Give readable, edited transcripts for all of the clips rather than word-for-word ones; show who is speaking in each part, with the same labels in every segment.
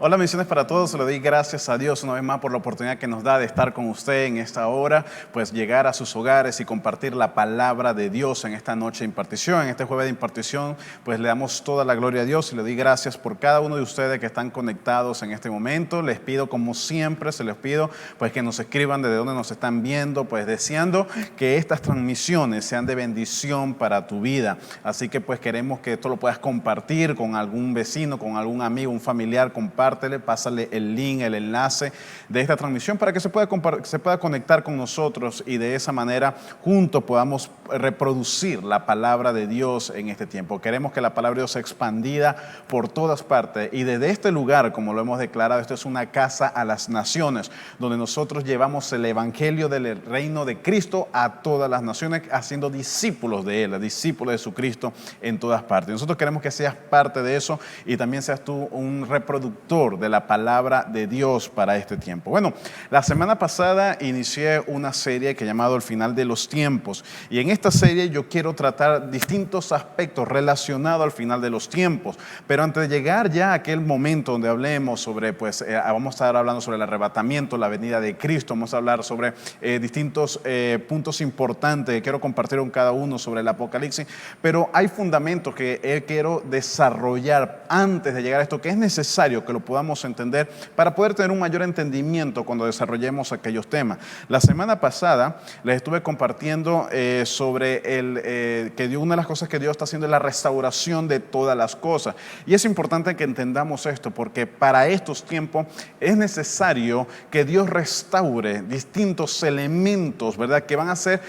Speaker 1: Hola, bendiciones para todos. Le doy gracias a Dios una vez más por la oportunidad que nos da de estar con usted en esta hora, pues llegar a sus hogares y compartir la palabra de Dios en esta noche de impartición, en este jueves de impartición. Pues le damos toda la gloria a Dios y le doy gracias por cada uno de ustedes que están conectados en este momento. Les pido, como siempre, se les pido pues que nos escriban desde donde nos están viendo, pues deseando que estas transmisiones sean de bendición para tu vida. Así que pues queremos que esto lo puedas compartir con algún vecino, con algún amigo, un familiar. Compártele, pásale el link, el enlace de esta transmisión para que se pueda conectar con nosotros y de esa manera juntos podamos reproducir la palabra de Dios en este tiempo. Queremos que la palabra de Dios sea expandida por todas partes y desde este lugar, como lo hemos declarado, esto es una casa a las naciones, donde nosotros llevamos el evangelio del reino de Cristo a todas las naciones, haciendo discípulos de Él, discípulos de su Cristo en todas partes. Nosotros queremos que seas parte de eso y también seas tú un reproductor de la palabra de Dios para este tiempo. Bueno, la semana pasada inicié una serie que he llamado El Final de los Tiempos, y en esta serie yo quiero tratar distintos aspectos relacionados al final de los tiempos, pero antes de llegar ya a aquel momento donde hablemos sobre, vamos a estar hablando sobre el arrebatamiento, la venida de Cristo, vamos a hablar sobre distintos puntos importantes que quiero compartir con cada uno sobre el Apocalipsis, pero hay fundamentos que quiero desarrollar antes de llegar a esto, que es necesario que lo podamos entender para poder tener un mayor entendimiento cuando desarrollemos aquellos temas. La semana pasada les estuve compartiendo sobre que una de las cosas que Dios está haciendo es la restauración de todas las cosas, y es importante que entendamos esto porque para estos tiempos es necesario que Dios restaure distintos elementos, ¿verdad?, que van a ser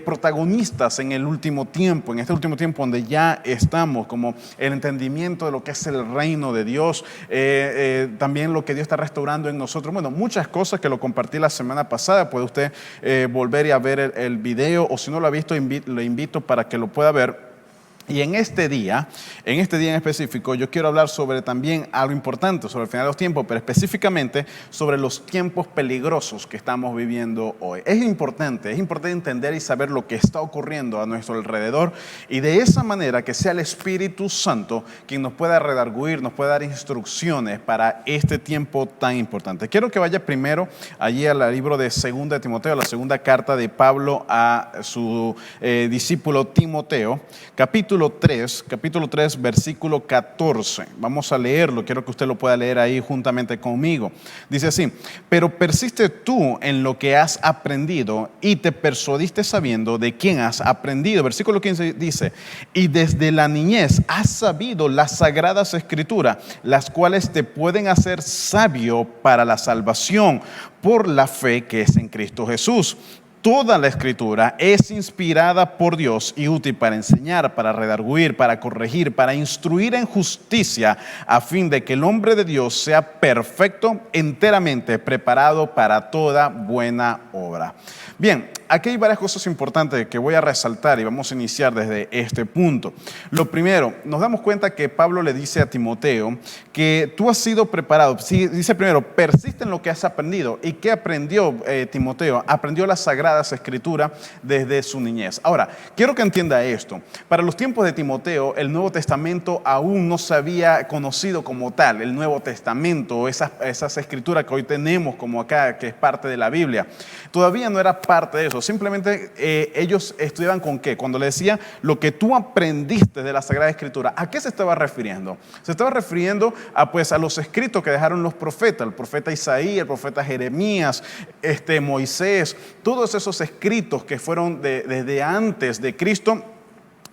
Speaker 1: protagonistas en el último tiempo, en este último tiempo donde ya estamos, como el entendimiento de lo que es el reino de Dios, también lo que Dios está restaurando en nosotros. Bueno, muchas cosas que lo compartí la semana pasada. Puede usted volver y a ver el video, o si no lo ha visto, le invito para que lo pueda ver. Y en este día en específico, yo quiero hablar sobre también algo importante, sobre el final de los tiempos, pero específicamente sobre los tiempos peligrosos que estamos viviendo hoy. Es importante entender y saber lo que está ocurriendo a nuestro alrededor, y de esa manera que sea el Espíritu Santo quien nos pueda redarguir, nos pueda dar instrucciones para este tiempo tan importante. Quiero que vaya primero allí al libro de 2 de Timoteo, la segunda carta de Pablo a su discípulo Timoteo, capítulo 3, versículo 14. Vamos a leerlo, quiero que usted lo pueda leer ahí juntamente conmigo. Dice así: pero persiste tú en lo que has aprendido y te persuadiste sabiendo de quién has aprendido. Versículo 15 dice: y desde la niñez has sabido las sagradas escrituras, las cuales te pueden hacer sabio para la salvación por la fe que es en Cristo Jesús. Toda la escritura es inspirada por Dios y útil para enseñar, para redarguir, para corregir, para instruir en justicia, a fin de que el hombre de Dios sea perfecto, enteramente preparado para toda buena obra. Bien, aquí hay varias cosas importantes que voy a resaltar y vamos a iniciar desde este punto. Lo primero, nos damos cuenta que Pablo le dice a Timoteo que tú has sido preparado. Sí, dice primero, persiste en lo que has aprendido. ¿Y qué aprendió Timoteo? Aprendió las sagradas escrituras desde su niñez. Ahora, quiero que entienda esto. Para los tiempos de Timoteo, el Nuevo Testamento aún no se había conocido como tal. El Nuevo Testamento, esas escrituras que hoy tenemos como acá, que es parte de la Biblia, todavía no era parte de eso. Simplemente ellos estudiaban con qué. Cuando le decía lo que tú aprendiste de la Sagrada Escritura, ¿a qué se estaba refiriendo? Se estaba refiriendo a los escritos que dejaron los profetas, el profeta Isaías, el profeta Jeremías, Moisés, todos esos escritos que fueron desde antes de Cristo.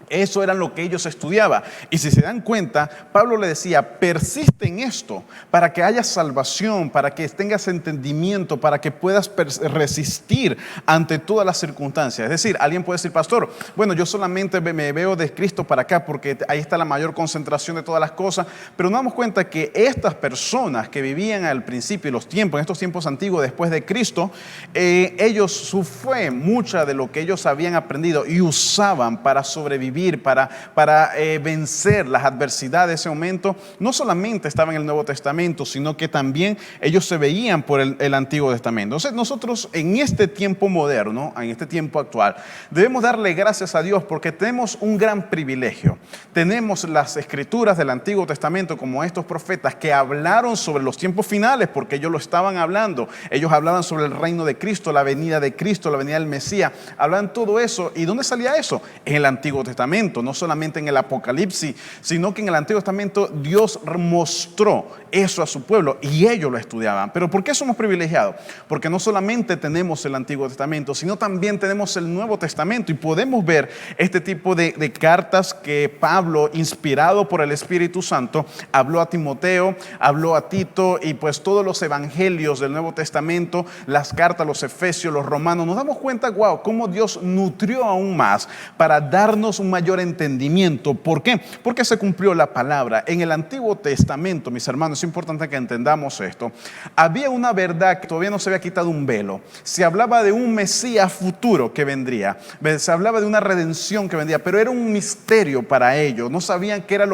Speaker 1: Eso era lo que ellos estudiaban. Y si se dan cuenta, Pablo le decía: persiste en esto para que haya salvación, para que tengas entendimiento, para que puedas resistir ante todas las circunstancias. Es decir, alguien puede decir: pastor, bueno, yo solamente me veo de Cristo para acá porque ahí está la mayor concentración de todas las cosas. Pero nos damos cuenta que estas personas que vivían al principio de los tiempos, en estos tiempos antiguos después de Cristo, ellos, su fe, mucha de lo que ellos habían aprendido y usaban para sobrevivir sobrevivir, para vencer las adversidades de ese momento, no solamente estaba en el Nuevo Testamento, sino que también ellos se veían por el Antiguo Testamento. Entonces nosotros en este tiempo moderno, en este tiempo actual, debemos darle gracias a Dios porque tenemos un gran privilegio. Tenemos las escrituras del Antiguo Testamento como estos profetas que hablaron sobre los tiempos finales, porque ellos lo estaban hablando. Ellos hablaban sobre el reino de Cristo, la venida de Cristo, la venida del Mesías. Hablaban todo eso. ¿Y dónde salía eso? En el Antiguo Testamento, no solamente en el Apocalipsis, sino que en el Antiguo Testamento Dios mostró eso a su pueblo y ellos lo estudiaban. ¿Pero por qué somos privilegiados? Porque no solamente tenemos el Antiguo Testamento, sino también tenemos el Nuevo Testamento y podemos ver este tipo de cartas que Pablo, inspirado por el Espíritu Santo, habló a Timoteo, habló a Tito y pues todos los evangelios del Nuevo Testamento, las cartas, los Efesios, los Romanos. Nos damos cuenta, wow, cómo Dios nutrió aún más para darnos un mayor entendimiento. ¿Por qué? Porque se cumplió la palabra. En el Antiguo Testamento, mis hermanos, es importante que entendamos esto. Había una verdad que todavía no se había quitado un velo. Se hablaba de un Mesías futuro que vendría. Se hablaba de una redención que vendría, pero era un misterio para ellos. No sabían qué era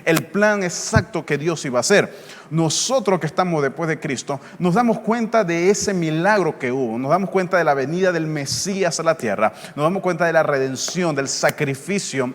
Speaker 1: el plan exacto que Dios iba a hacer. Nosotros que estamos después de Cristo, nos damos cuenta de ese milagro que hubo. Nos damos cuenta de la venida del Mesías a la tierra. Nos damos cuenta de la redención, del sacrificio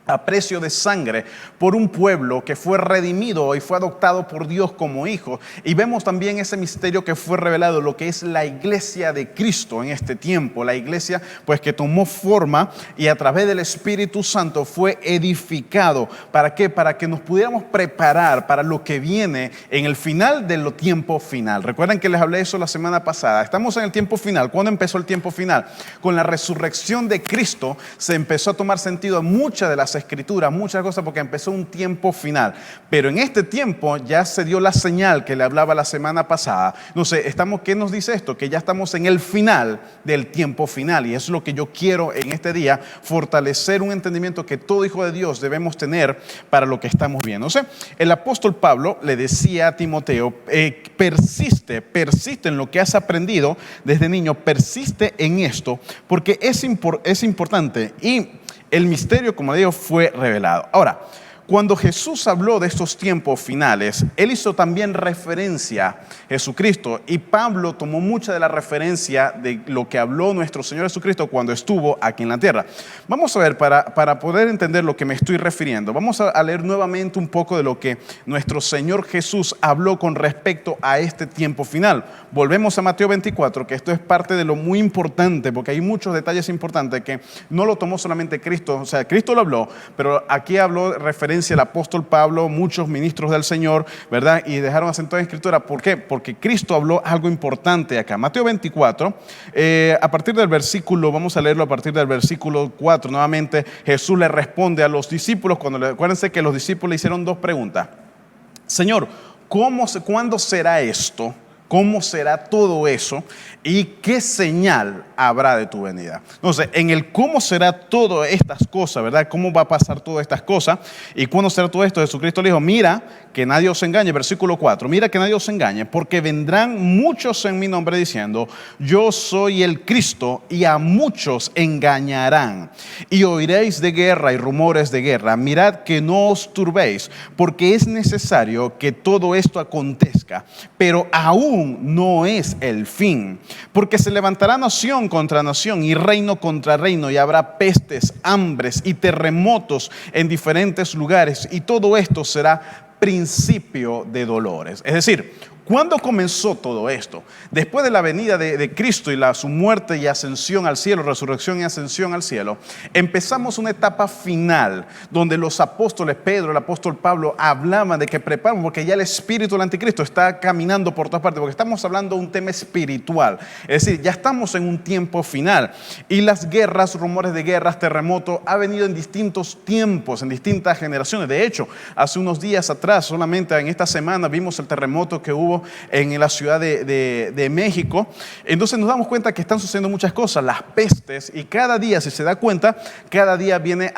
Speaker 1: a precio de sangre por un pueblo que fue redimido y fue adoptado por Dios como hijo. Y vemos también ese misterio que fue revelado, lo que es la iglesia de Cristo en este tiempo. La iglesia pues que tomó forma y a través del Espíritu Santo fue edificado. ¿Para qué? Para que nos pudiéramos preparar para lo que viene en el final del tiempo final. Recuerden que les hablé de eso la semana pasada. Estamos en el tiempo final. ¿Cuándo empezó el tiempo final? Con la resurrección de Cristo se empezó a tomar sentido muchas de las escrituras, muchas cosas, porque empezó un tiempo final. Pero en este tiempo ya se dio la señal que le hablaba la semana pasada. No sé, ¿qué nos dice esto? Que ya estamos en el final del tiempo final. Y eso es lo que yo quiero en este día, fortalecer un entendimiento que todo hijo de Dios debemos tener para lo que estamos viendo. O sea, el apóstol Pablo le decía a Timoteo, persiste en lo que has aprendido desde niño, persiste en esto, porque es importante y el misterio, como digo, fue revelado. Ahora, cuando Jesús habló de estos tiempos finales, Él hizo también referencia a Jesucristo. Y Pablo tomó mucha de la referencia de lo que habló nuestro Señor Jesucristo cuando estuvo aquí en la tierra. Vamos a ver, para poder entender lo que me estoy refiriendo, vamos a leer nuevamente un poco de lo que nuestro Señor Jesús habló con respecto a este tiempo final. Volvemos a Mateo 24, que esto es parte de lo muy importante, porque hay muchos detalles importantes que no lo tomó solamente Cristo. O sea, Cristo lo habló, pero aquí habló referencia el apóstol Pablo, muchos ministros del Señor, ¿verdad? Y dejaron asentado en Escritura. ¿Por qué? Porque Cristo habló algo importante acá. Mateo 24, a partir del versículo, vamos a leerlo a partir del versículo 4. Nuevamente Jesús le responde a los discípulos, acuérdense que los discípulos le hicieron dos preguntas. Señor, ¿cuándo será esto? ¿Cómo será todo eso? ¿Y qué señal habrá de tu venida? Entonces, en el cómo será todas estas cosas, ¿verdad? ¿Cómo va a pasar todas estas cosas? ¿Y cuándo será todo esto? Jesucristo le dijo, mira que nadie os engañe, versículo 4, mira que nadie os engañe, porque vendrán muchos en mi nombre diciendo, yo soy el Cristo, y a muchos engañarán. Y oiréis de guerra y rumores de guerra. Mirad que no os turbéis, porque es necesario que todo esto acontezca, pero aún no es el fin. Porque se levantará nación contra nación y reino contra reino, y habrá pestes, hambres y terremotos en diferentes lugares, y todo esto será principio de dolores. Es decir, ¿cuándo comenzó todo esto? Después de la venida de Cristo y su muerte y ascensión al cielo, resurrección y ascensión al cielo, empezamos una etapa final donde los apóstoles, Pedro, el apóstol Pablo, hablaban de que preparamos, porque ya el espíritu del anticristo está caminando por todas partes, porque estamos hablando de un tema espiritual. Es decir, ya estamos en un tiempo final y las guerras, rumores de guerras, terremotos, ha venido en distintos tiempos, en distintas generaciones. De hecho, hace unos días atrás, solamente en esta semana, vimos el terremoto que hubo en la ciudad de México. Entonces nos damos cuenta que están sucediendo muchas cosas, las pestes, y cada día, si se da cuenta, cada día viene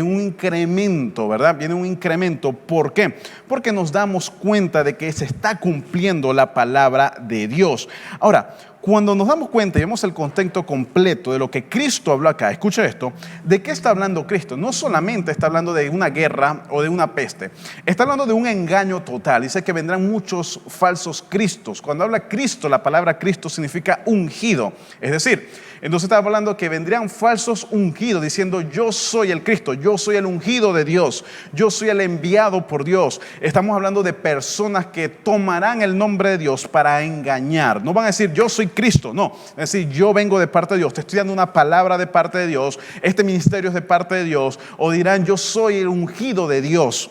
Speaker 1: un incremento, ¿verdad? Viene un incremento. ¿Por qué? Porque nos damos cuenta de que se está cumpliendo la palabra de Dios. Ahora, cuando nos damos cuenta y vemos el contexto completo de lo que Cristo habló acá, escucha esto, ¿de qué está hablando Cristo? No solamente está hablando de una guerra o de una peste, está hablando de un engaño total. Dice que vendrán muchos falsos cristos. Cuando habla Cristo, la palabra Cristo significa ungido, es decir, entonces está hablando que vendrían falsos ungidos diciendo yo soy el Cristo, yo soy el ungido de Dios, yo soy el enviado por Dios. Estamos hablando de personas que tomarán el nombre de Dios para engañar. No van a decir yo soy Cristo, no, es decir, yo vengo de parte de Dios, te estoy dando una palabra de parte de Dios, este ministerio es de parte de Dios, o dirán yo soy el ungido de Dios.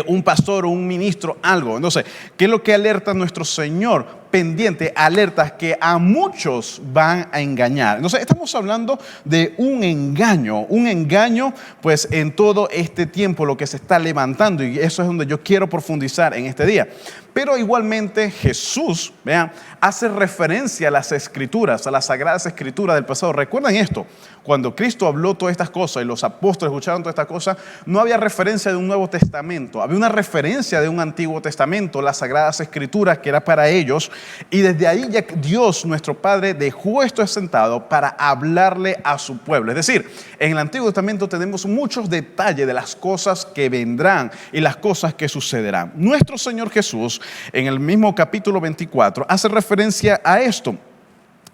Speaker 1: Un pastor o un ministro, algo. Entonces, ¿qué es lo que alerta a nuestro Señor? Pendiente, alertas que a muchos van a engañar. Entonces, estamos hablando de un engaño pues en todo este tiempo, lo que se está levantando, y eso es donde yo quiero profundizar en este día. Pero igualmente Jesús, vean, hace referencia a las escrituras, a las sagradas escrituras del pasado. Recuerden esto, cuando Cristo habló todas estas cosas y los apóstoles escucharon todas estas cosas, no había referencia de un Nuevo Testamento, había una referencia de un Antiguo Testamento, las sagradas escrituras que era para ellos, y desde ahí ya Dios, nuestro Padre, dejó esto asentado para hablarle a su pueblo. Es decir, en el Antiguo Testamento tenemos muchos detalles de las cosas que vendrán y las cosas que sucederán. Nuestro Señor Jesús, en el mismo capítulo 24, hace referencia a esto.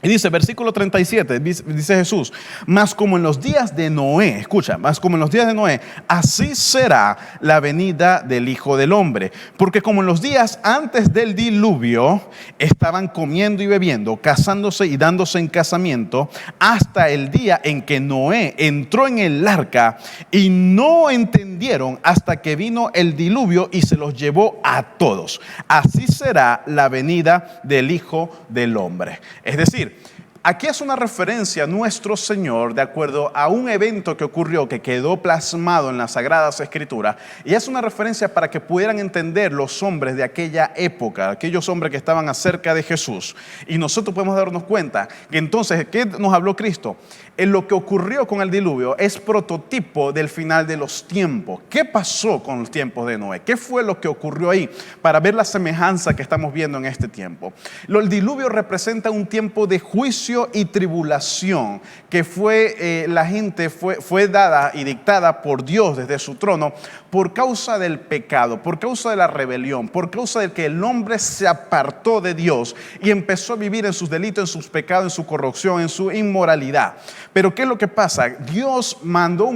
Speaker 1: Y dice, versículo 37, dice Jesús, mas como en los días de Noé, escucha, mas como en los días de Noé, así será la venida del Hijo del Hombre. Porque como en los días antes del diluvio, estaban comiendo y bebiendo, casándose y dándose en casamiento, hasta el día en que Noé entró en el arca y no entendieron hasta que vino el diluvio y se los llevó a todos. Así será la venida del Hijo del Hombre. Es decir, aquí es una referencia a nuestro Señor de acuerdo a un evento que ocurrió, que quedó plasmado en las Sagradas Escrituras, y es una referencia para que pudieran entender los hombres de aquella época, aquellos hombres que estaban acerca de Jesús, y nosotros podemos darnos cuenta que entonces, ¿qué nos habló Cristo? En lo que ocurrió con el diluvio es prototipo del final de los tiempos. ¿Qué pasó con los tiempos de Noé? ¿Qué fue lo que ocurrió ahí? Para ver la semejanza que estamos viendo en este tiempo. El diluvio representa un tiempo de juicio y tribulación que la gente fue dada y dictada por Dios desde su trono por causa del pecado, por causa de la rebelión, por causa de que el hombre se apartó de Dios y empezó a vivir en sus delitos, en sus pecados, en su corrupción, en su inmoralidad. Pero ¿qué es lo que pasa? Dios levantó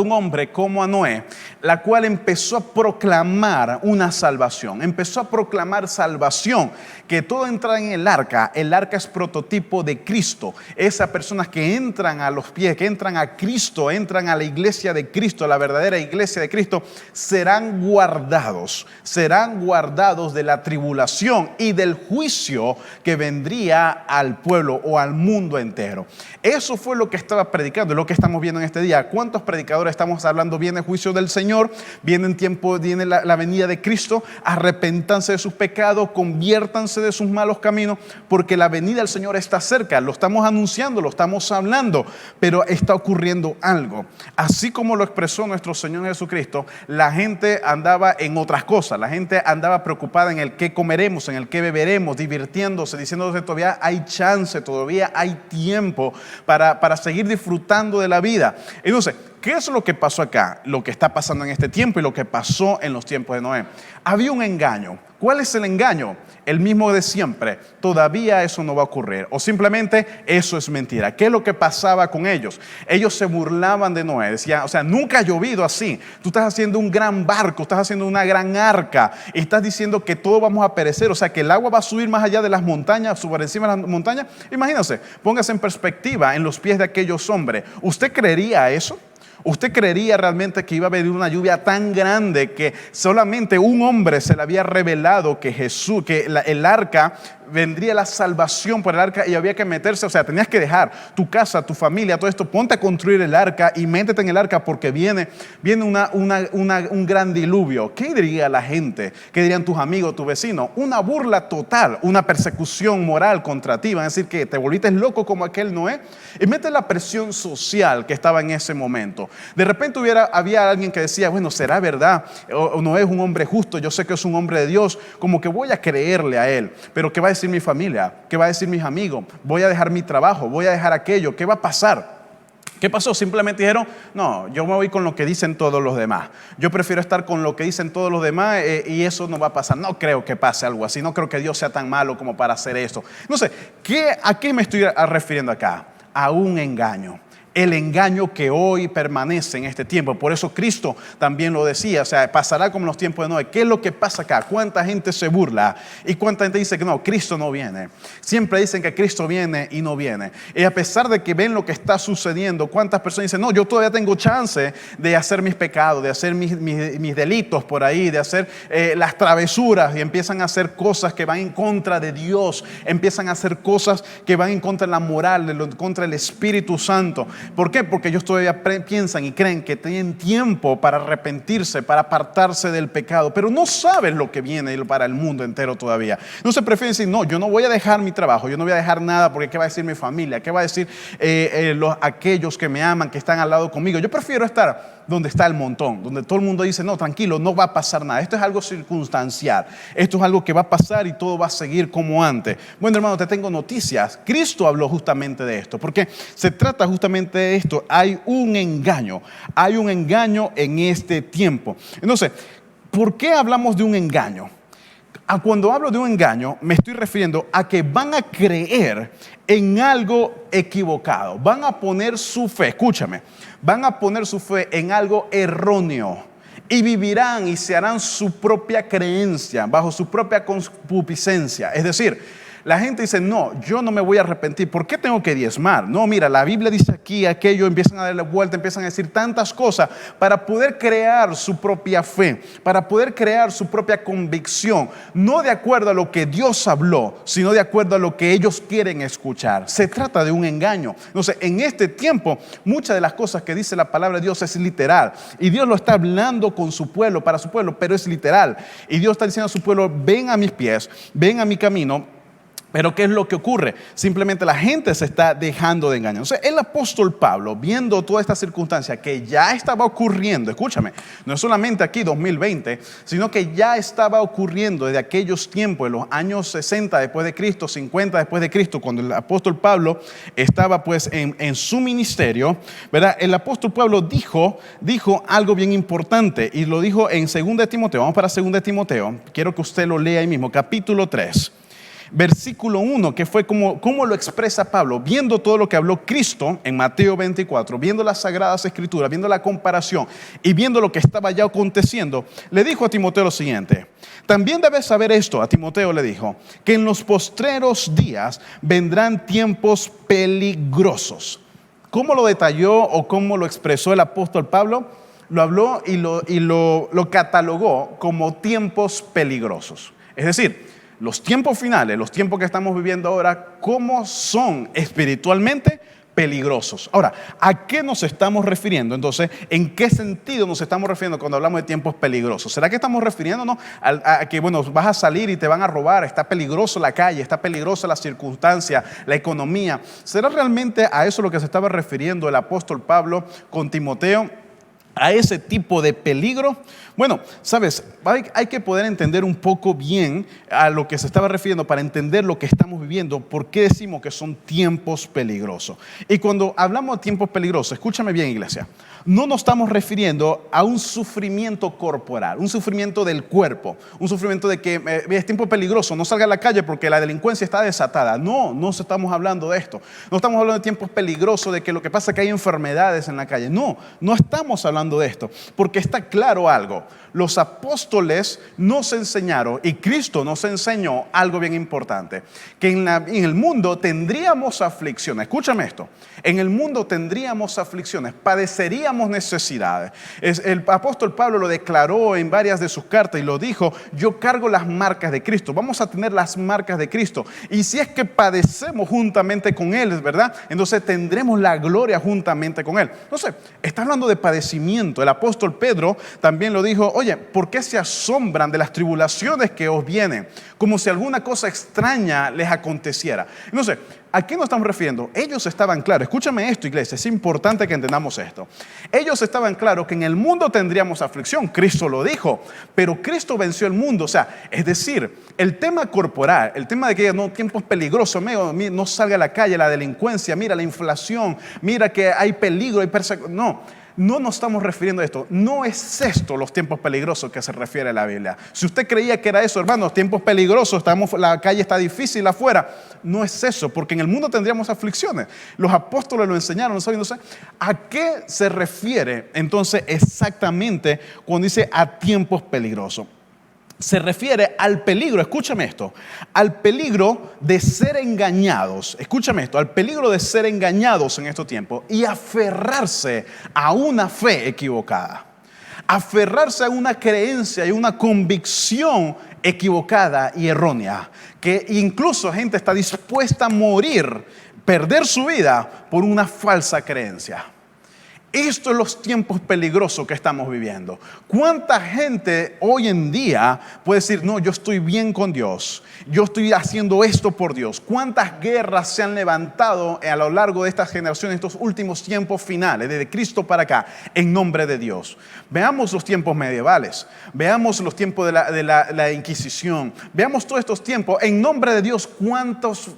Speaker 1: un hombre como a Noé, la cual empezó a proclamar una salvación, empezó a proclamar salvación, que todo entra en el arca. El arca es prototipo de Cristo. Esas personas que entran a los pies, que entran a Cristo, entran a la iglesia de Cristo, la verdadera iglesia de Cristo, serán guardados de la tribulación y del juicio que vendría al pueblo o al mundo entero. Eso fue lo que estaba predicando, lo que estamos viendo en este día. ¿Cuántos predicadores estamos hablando? Viene el juicio del Señor, viene la venida de Cristo, arrepéntanse de sus pecados, conviértanse de sus malos caminos, porque la venida del Señor está cerca. Lo estamos anunciando, lo estamos hablando, pero está ocurriendo algo. Así como lo expresó nuestro Señor Jesucristo, la gente andaba en otras cosas, la gente andaba preocupada en el qué comeremos, en el qué beberemos, divirtiéndose, diciéndose todavía hay chance, todavía hay tiempo para seguir disfrutando de la vida. Entonces, ¿qué es lo que pasó acá? Lo que está pasando en este tiempo y lo que pasó en los tiempos de Noé. Había un engaño. ¿Cuál es el engaño? El mismo de siempre. Todavía eso no va a ocurrir. O simplemente eso es mentira. ¿Qué es lo que pasaba con ellos? Ellos se burlaban de Noé. Decían, o sea, nunca ha llovido así. Tú estás haciendo un gran barco, estás haciendo una gran arca y estás diciendo que todos vamos a perecer. O sea, que el agua va a subir más allá de las montañas, por encima de las montañas. Imagínense, póngase en perspectiva en los pies de aquellos hombres. ¿Usted creería eso? ¿Usted creería realmente que iba a venir una lluvia tan grande que solamente un hombre se le había revelado que el arca vendría la salvación por el arca y había que meterse? O sea, tenías que dejar tu casa, tu familia, todo esto, ponte a construir el arca y métete en el arca porque viene un gran diluvio. ¿Qué diría la gente? ¿Qué dirían tus amigos, tus vecinos? Una burla total, una persecución moral contra ti. Van a decir que te volviste loco como aquel Noé. Y mete la presión social que estaba en ese momento. De repente había alguien que decía, bueno, ¿será verdad? O Noé es un hombre justo, yo sé que es un hombre de Dios, como que voy a creerle a él. Pero que va a decir, decir mi familia? ¿Qué va a decir mis amigos? Voy a dejar mi trabajo, voy a dejar aquello, ¿qué va a pasar? ¿Qué pasó? Simplemente dijeron, no, yo me voy con lo que dicen todos los demás. Yo prefiero estar con lo que dicen todos los demás y eso no va a pasar. No creo que pase algo así, no creo que Dios sea tan malo como para hacer eso. No sé, ¿a qué me estoy refiriendo acá? A un engaño. El engaño que hoy permanece en este tiempo. Por eso Cristo también lo decía, o sea, pasará como en los tiempos de Noé. ¿Qué es lo que pasa acá? ¿Cuánta gente se burla? ¿Y cuánta gente dice que no, Cristo no viene? Siempre dicen que Cristo viene y no viene. Y a pesar de que ven lo que está sucediendo, ¿cuántas personas dicen, no, yo todavía tengo chance de hacer mis pecados, de hacer mis delitos por ahí, de hacer las travesuras, y empiezan a hacer cosas que van en contra de Dios, empiezan a hacer cosas que van en contra de la moral, en contra del Espíritu Santo. ¿Por qué? Porque ellos todavía piensan y creen que tienen tiempo para arrepentirse, para apartarse del pecado, pero no saben lo que viene para el mundo entero todavía. No se prefieren decir, no, yo no voy a dejar mi trabajo, yo no voy a dejar nada, porque ¿qué va a decir mi familia? ¿Qué va a decir aquellos que me aman, que están al lado conmigo? Yo prefiero estar donde está el montón, donde todo el mundo dice, no, tranquilo, no va a pasar nada. Esto es algo circunstancial, esto es algo que va a pasar y todo va a seguir como antes. Bueno, hermano, te tengo noticias. Cristo habló justamente de esto, porque se trata justamente de esto. Hay un engaño en este tiempo. Entonces, ¿por qué hablamos de un engaño? Cuando hablo de un engaño, me estoy refiriendo a que van a creer en algo equivocado. Van a poner su fe, escúchame, van a poner su fe en algo erróneo y vivirán y se harán su propia creencia, bajo su propia concupiscencia. Es decir, la gente dice, no, yo no me voy a arrepentir. ¿Por qué tengo que diezmar? No, mira, la Biblia dice aquí, aquello, empiezan a darle vuelta, empiezan a decir tantas cosas para poder crear su propia fe, para poder crear su propia convicción, no de acuerdo a lo que Dios habló, sino de acuerdo a lo que ellos quieren escuchar. Se trata de un engaño. Entonces, en este tiempo, muchas de las cosas que dice la palabra de Dios es literal. Y Dios lo está hablando con su pueblo, para su pueblo, pero es literal. Y Dios está diciendo a su pueblo, ven a mis pies, ven a mi camino. Pero ¿qué es lo que ocurre? Simplemente la gente se está dejando de engañar. Entonces, el apóstol Pablo, viendo toda esta circunstancia que ya estaba ocurriendo, escúchame, no es solamente aquí 2020, sino que ya estaba ocurriendo desde aquellos tiempos, de los años 60 después de Cristo, 50 después de Cristo, cuando el apóstol Pablo estaba pues en su ministerio, ¿verdad? El apóstol Pablo dijo algo bien importante y lo dijo en 2 de Timoteo. Vamos para 2 de Timoteo, quiero que usted lo lea ahí mismo, capítulo 3. Versículo 1, que fue como lo expresa Pablo, viendo todo lo que habló Cristo en Mateo 24, viendo las Sagradas Escrituras, viendo la comparación y viendo lo que estaba ya aconteciendo, le dijo a Timoteo lo siguiente: también debes saber esto, a Timoteo le dijo, que en los postreros días vendrán tiempos peligrosos. ¿Cómo lo detalló o cómo lo expresó el apóstol Pablo? Lo habló y lo catalogó como tiempos peligrosos. Es decir, los tiempos finales, los tiempos que estamos viviendo ahora, ¿cómo son espiritualmente? Peligrosos. Ahora, ¿a qué nos estamos refiriendo? Entonces, ¿en qué sentido nos estamos refiriendo cuando hablamos de tiempos peligrosos? ¿Será que estamos refiriéndonos a que, bueno, vas a salir y te van a robar, está peligroso la calle, está peligrosa la circunstancia, la economía? ¿Será realmente a eso lo que se estaba refiriendo el apóstol Pablo con Timoteo? ¿A ese tipo de peligro? Bueno, sabes, hay que poder entender un poco bien a lo que se estaba refiriendo para entender lo que estamos viviendo, por qué decimos que son tiempos peligrosos. Y cuando hablamos de tiempos peligrosos, escúchame bien, iglesia, no nos estamos refiriendo a un sufrimiento corporal, un sufrimiento del cuerpo, un sufrimiento de que es tiempo peligroso, no salga a la calle porque la delincuencia está desatada. No estamos hablando de esto. No estamos hablando de tiempos peligrosos, de que lo que pasa es que hay enfermedades en la calle. No estamos hablando de esto, porque está claro algo. Los apóstoles nos enseñaron y Cristo nos enseñó algo bien importante, que en el mundo tendríamos aflicciones. Escúchame esto, en el mundo tendríamos aflicciones, padeceríamos necesidades. El apóstol Pablo lo declaró en varias de sus cartas y lo dijo: yo cargo las marcas de Cristo, vamos a tener las marcas de Cristo, y si es que padecemos juntamente con Él, ¿verdad? Entonces tendremos la gloria juntamente con Él. Entonces, está hablando de padecimiento. nacimiento. El apóstol Pedro también lo dijo: oye, ¿por qué se asombran de las tribulaciones que os vienen? Como si alguna cosa extraña les aconteciera. Entonces, ¿a qué nos estamos refiriendo? Ellos estaban claros. Escúchame esto, iglesia, es importante que entendamos esto. Ellos estaban claros que en el mundo tendríamos aflicción. Cristo lo dijo, pero Cristo venció el mundo. O sea, es decir, el tema corporal, el tema de que no, tiempos peligrosos, no salga a la calle, la delincuencia, mira la inflación, mira que hay peligro, hay persecución. No nos estamos refiriendo a esto. No es esto los tiempos peligrosos que se refiere a la Biblia. Si usted creía que era eso, hermanos, tiempos peligrosos, la calle está difícil afuera. No es eso, porque en el mundo tendríamos aflicciones. Los apóstoles lo enseñaron, sabiéndose a qué se refiere entonces exactamente cuando dice a tiempos peligrosos. Se refiere al peligro, escúchame esto, al peligro de ser engañados, escúchame esto, al peligro de ser engañados en estos tiempos y aferrarse a una fe equivocada, aferrarse a una creencia y una convicción equivocada y errónea, que incluso gente está dispuesta a morir, perder su vida por una falsa creencia. Estos son los tiempos peligrosos que estamos viviendo. ¿Cuánta gente hoy en día puede decir: no, yo estoy bien con Dios, yo estoy haciendo esto por Dios? ¿Cuántas guerras se han levantado a lo largo de estas generaciones, estos últimos tiempos finales, desde Cristo para acá, en nombre de Dios? Veamos los tiempos medievales, veamos los tiempos de la Inquisición, veamos todos estos tiempos, en nombre de Dios, ¿cuántos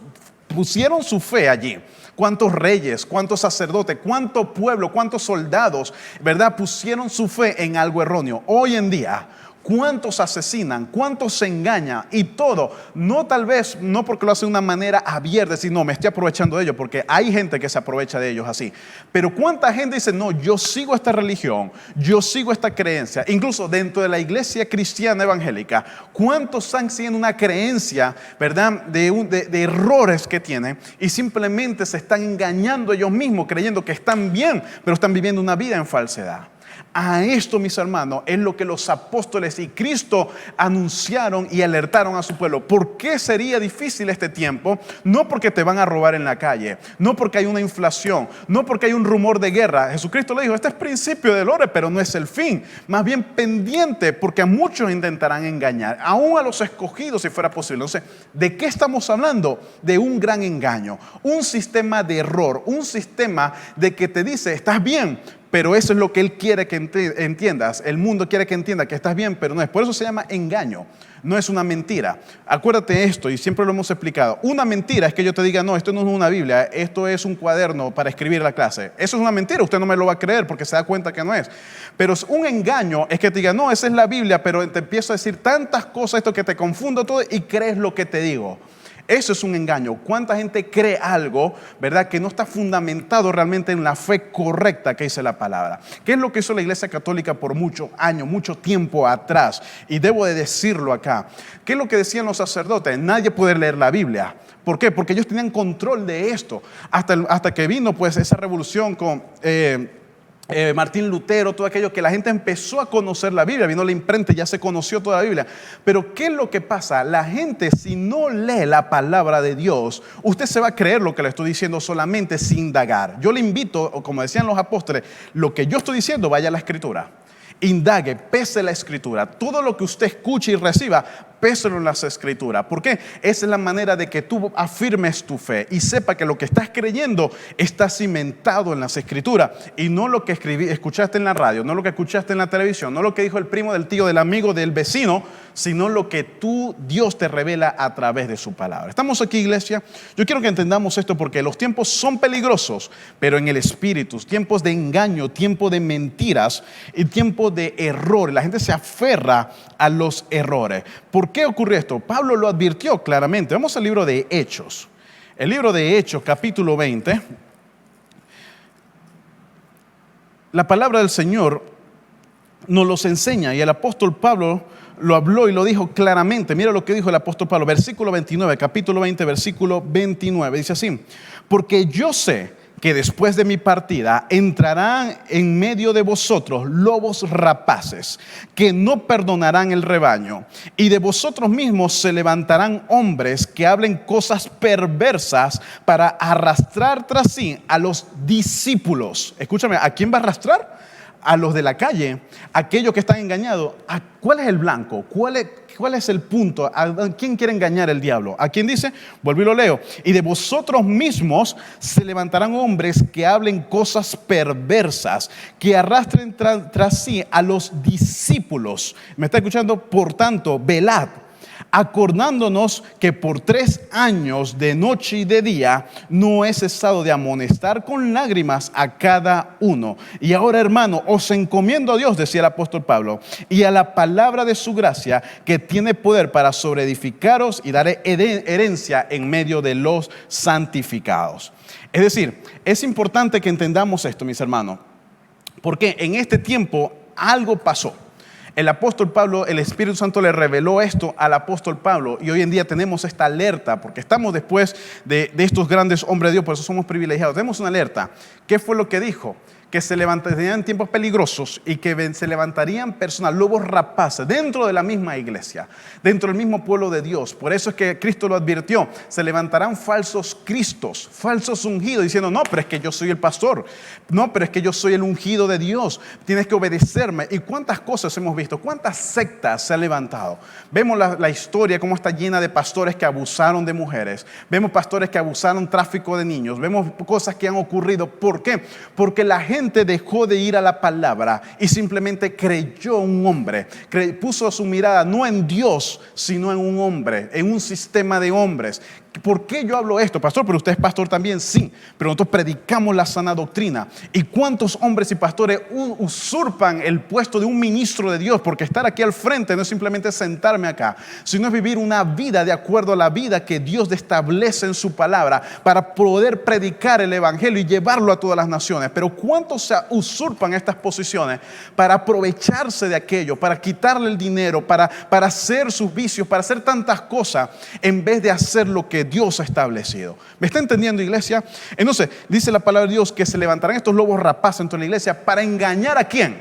Speaker 1: pusieron su fe allí? ¿Cuántos reyes, cuántos sacerdotes, cuánto pueblo, cuántos soldados, verdad, pusieron su fe en algo erróneo? Hoy en día, ¿cuántos asesinan? ¿Cuántos se engañan? Y todo, no tal vez, no porque lo hacen de una manera abierta, decir, no, me estoy aprovechando de ellos, porque hay gente que se aprovecha de ellos así. Pero ¿cuánta gente dice: no, yo sigo esta religión, yo sigo esta creencia? Incluso dentro de la iglesia cristiana evangélica, ¿cuántos están siguiendo una creencia, verdad, de errores que tienen y simplemente se están engañando ellos mismos, creyendo que están bien, pero están viviendo una vida en falsedad? A esto, mis hermanos, es lo que los apóstoles y Cristo anunciaron y alertaron a su pueblo. ¿Por qué sería difícil este tiempo? No porque te van a robar en la calle, no porque hay una inflación, no porque hay un rumor de guerra. Jesucristo le dijo: este es principio del orden, pero no es el fin. Más bien pendiente, porque a muchos intentarán engañar, aún a los escogidos si fuera posible. Entonces, ¿de qué estamos hablando? De un gran engaño, un sistema de error, un sistema de que te dice: estás bien, pero eso es lo que Él quiere que entiendas. El mundo quiere que entiendas que estás bien, pero no es. Por eso se llama engaño. No es una mentira. Acuérdate esto, y siempre lo hemos explicado. Una mentira es que yo te diga: no, esto no es una Biblia, esto es un cuaderno para escribir la clase. Eso es una mentira, usted no me lo va a creer porque se da cuenta que no es. Pero un engaño es que te diga: no, esa es la Biblia, pero te empiezo a decir tantas cosas, esto que te confundo todo y crees lo que te digo. Eso es un engaño. ¿Cuánta gente cree algo, verdad, que no está fundamentado realmente en la fe correcta que dice la palabra? ¿Qué es lo que hizo la Iglesia Católica por muchos años, mucho tiempo atrás? Y debo de decirlo acá. ¿Qué es lo que decían los sacerdotes? Nadie puede leer la Biblia. ¿Por qué? Porque ellos tenían control de esto. Hasta que vino pues esa revolución con Martín Lutero, todo aquello, que la gente empezó a conocer la Biblia, vino la imprenta y ya se conoció toda la Biblia. Pero ¿qué es lo que pasa? La gente, si no lee la palabra de Dios, usted se va a creer lo que le estoy diciendo solamente sin indagar. Yo le invito, como decían los apóstoles, lo que yo estoy diciendo, vaya a la Escritura. Indague, pese la Escritura. Todo lo que usted escuche y reciba, péselo en las Escrituras. ¿Por qué? Esa es la manera de que tú afirmes tu fe y sepa que lo que estás creyendo está cimentado en las Escrituras y no lo que escuchaste en la radio, no lo que escuchaste en la televisión, no lo que dijo el primo, del tío, del amigo, del vecino, sino lo que Dios te revela a través de su palabra. Estamos aquí, iglesia. Yo quiero que entendamos esto porque los tiempos son peligrosos, pero en el espíritu, tiempos de engaño, tiempo de mentiras y tiempo de errores. La gente se aferra a los errores. ¿Por qué ocurre esto? Pablo lo advirtió claramente. Vamos al libro de Hechos. El libro de Hechos, capítulo 20. La palabra del Señor nos los enseña y el apóstol Pablo lo habló y lo dijo claramente. Mira lo que dijo el apóstol Pablo, versículo 29, capítulo 20, versículo 29. Dice así: porque yo sé que después de mi partida entrarán en medio de vosotros lobos rapaces, que no perdonarán el rebaño, y de vosotros mismos se levantarán hombres que hablen cosas perversas para arrastrar tras sí a los discípulos. Escúchame, ¿a quién va a arrastrar? a los de la calle, aquellos que están engañados, ¿cuál es el blanco? ¿Cuál es el punto? ¿A quién quiere engañar el diablo? ¿A quién dice? Vuelvo y lo leo. Y de vosotros mismos se levantarán hombres que hablen cosas perversas, que arrastren tras sí a los discípulos. ¿Me está escuchando? Por tanto, velad, acordándonos que por 3 años de noche y de día no he cesado de amonestar con lágrimas a cada uno. Y ahora, hermano, os encomiendo a Dios, decía el apóstol Pablo, y a la palabra de su gracia, que tiene poder para sobreedificaros y dar herencia en medio de los santificados. Es decir, es importante que entendamos esto, mis hermanos, porque en este tiempo algo pasó. El apóstol Pablo, el Espíritu Santo le reveló esto al apóstol Pablo, y hoy en día tenemos esta alerta, porque estamos después de estos grandes hombres de Dios, por eso somos privilegiados. Tenemos una alerta. ¿Qué fue lo que dijo? Que se levantarían en tiempos peligrosos y que se levantarían personas, lobos rapaces, dentro de la misma iglesia, dentro del mismo pueblo de Dios. Por eso es que Cristo lo advirtió. Se levantarán falsos cristos, falsos ungidos, diciendo, no, pero es que yo soy el pastor. No, pero es que yo soy el ungido de Dios. Tienes que obedecerme. ¿Y cuántas cosas hemos visto? ¿Cuántas sectas se han levantado? Vemos la historia, cómo está llena de pastores que abusaron de mujeres. Vemos pastores que abusaron tráfico de niños. Vemos cosas que han ocurrido. ¿Por qué? Porque la gente dejó de ir a la palabra y simplemente creyó un hombre, puso su mirada no en Dios, sino en un hombre, en un sistema de hombres. ¿Por qué yo hablo esto, pastor? Pero usted es pastor también, sí, pero nosotros predicamos la sana doctrina. ¿Y cuántos hombres y pastores usurpan el puesto de un ministro de Dios? Porque estar aquí al frente no es simplemente sentarme acá, sino es vivir una vida de acuerdo a la vida que Dios establece en su palabra para poder predicar el evangelio y llevarlo a todas las naciones. Pero ¿cuántos se usurpan estas posiciones para aprovecharse de aquello, para quitarle el dinero, para hacer sus vicios, para hacer tantas cosas, en vez de hacer lo que Dios ha establecido? ¿Me está entendiendo, iglesia? Entonces, dice la palabra de Dios que se levantarán estos lobos rapaces dentro de la iglesia para engañar ¿a quién?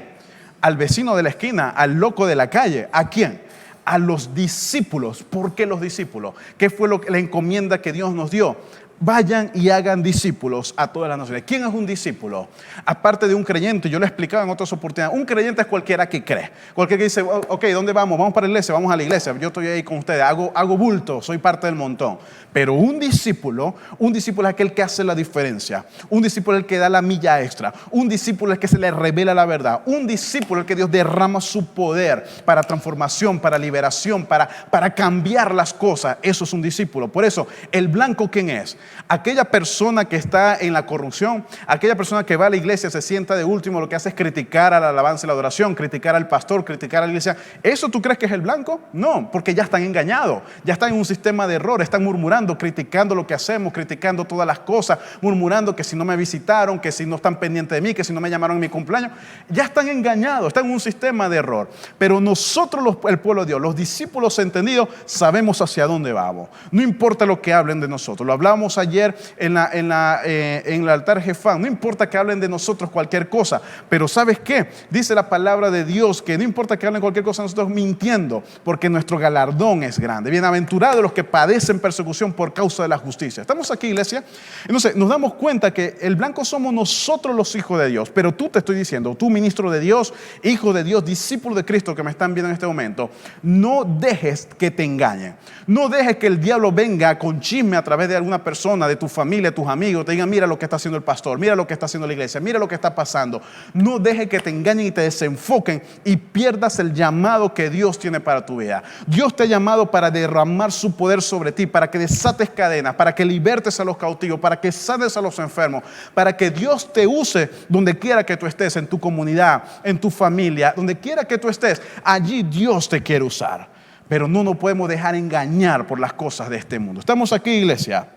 Speaker 1: Al vecino de la esquina, al loco de la calle. ¿A quién? A los discípulos. ¿Por qué los discípulos? ¿Qué fue la encomienda que Dios nos dio? Vayan y hagan discípulos a todas las naciones. ¿Quién es un discípulo? Aparte de un creyente, yo lo he explicado en otras oportunidades, un creyente es cualquiera que cree. Cualquiera que dice, ok, ¿dónde vamos? Vamos para la iglesia, vamos a la iglesia. Yo estoy ahí con ustedes, hago bulto, soy parte del montón. Pero un discípulo es aquel que hace la diferencia. Un discípulo es el que da la milla extra. Un discípulo es el que se le revela la verdad. Un discípulo es el que Dios derrama su poder para transformación, para liberación, para cambiar las cosas. Eso es un discípulo. Por eso, el blanco, ¿quién es? Aquella persona que está en la corrupción, aquella persona que va a la iglesia, se sienta de último, lo que hace es criticar a la alabanza y la adoración, criticar al pastor, criticar a la iglesia. ¿Eso tú crees que es el blanco? No, porque ya están engañados, ya están en un sistema de error, están murmurando, criticando lo que hacemos, criticando todas las cosas, murmurando que si no me visitaron, que si no están pendientes de mí, que si no me llamaron en mi cumpleaños. Ya están engañados, están en un sistema de error. Pero nosotros, el pueblo de Dios, los discípulos entendidos, sabemos hacia dónde vamos. No importa lo que hablen de nosotros. Lo hablamos ayer en el altar Jefán. No importa que hablen de nosotros cualquier cosa, pero ¿sabes qué? Dice la palabra de Dios que no importa que hablen cualquier cosa, nosotros mintiendo, porque nuestro galardón es grande. Bienaventurados los que padecen persecución por causa de la justicia. ¿Estamos aquí, iglesia? Entonces nos damos cuenta que el blanco somos nosotros los hijos de Dios. Pero tú, te estoy diciendo, tú, ministro de Dios, hijo de Dios, discípulo de Cristo que me están viendo en este momento, no dejes que te engañen. No dejes que el diablo venga con chisme a través de alguna persona, de tu familia, tus amigos, te digan, mira lo que está haciendo el pastor, mira lo que está haciendo la iglesia, mira lo que está pasando. No dejes que te engañen y te desenfoquen y pierdas el llamado que Dios tiene para tu vida. Dios te ha llamado para derramar su poder sobre ti, para que desates cadenas, para que libertes a los cautivos, para que sanes a los enfermos, para que Dios te use donde quiera que tú estés, en tu comunidad, en tu familia, donde quiera que tú estés, allí Dios te quiere usar. Pero no nos podemos dejar engañar por las cosas de este mundo. ¿Estamos aquí, iglesia?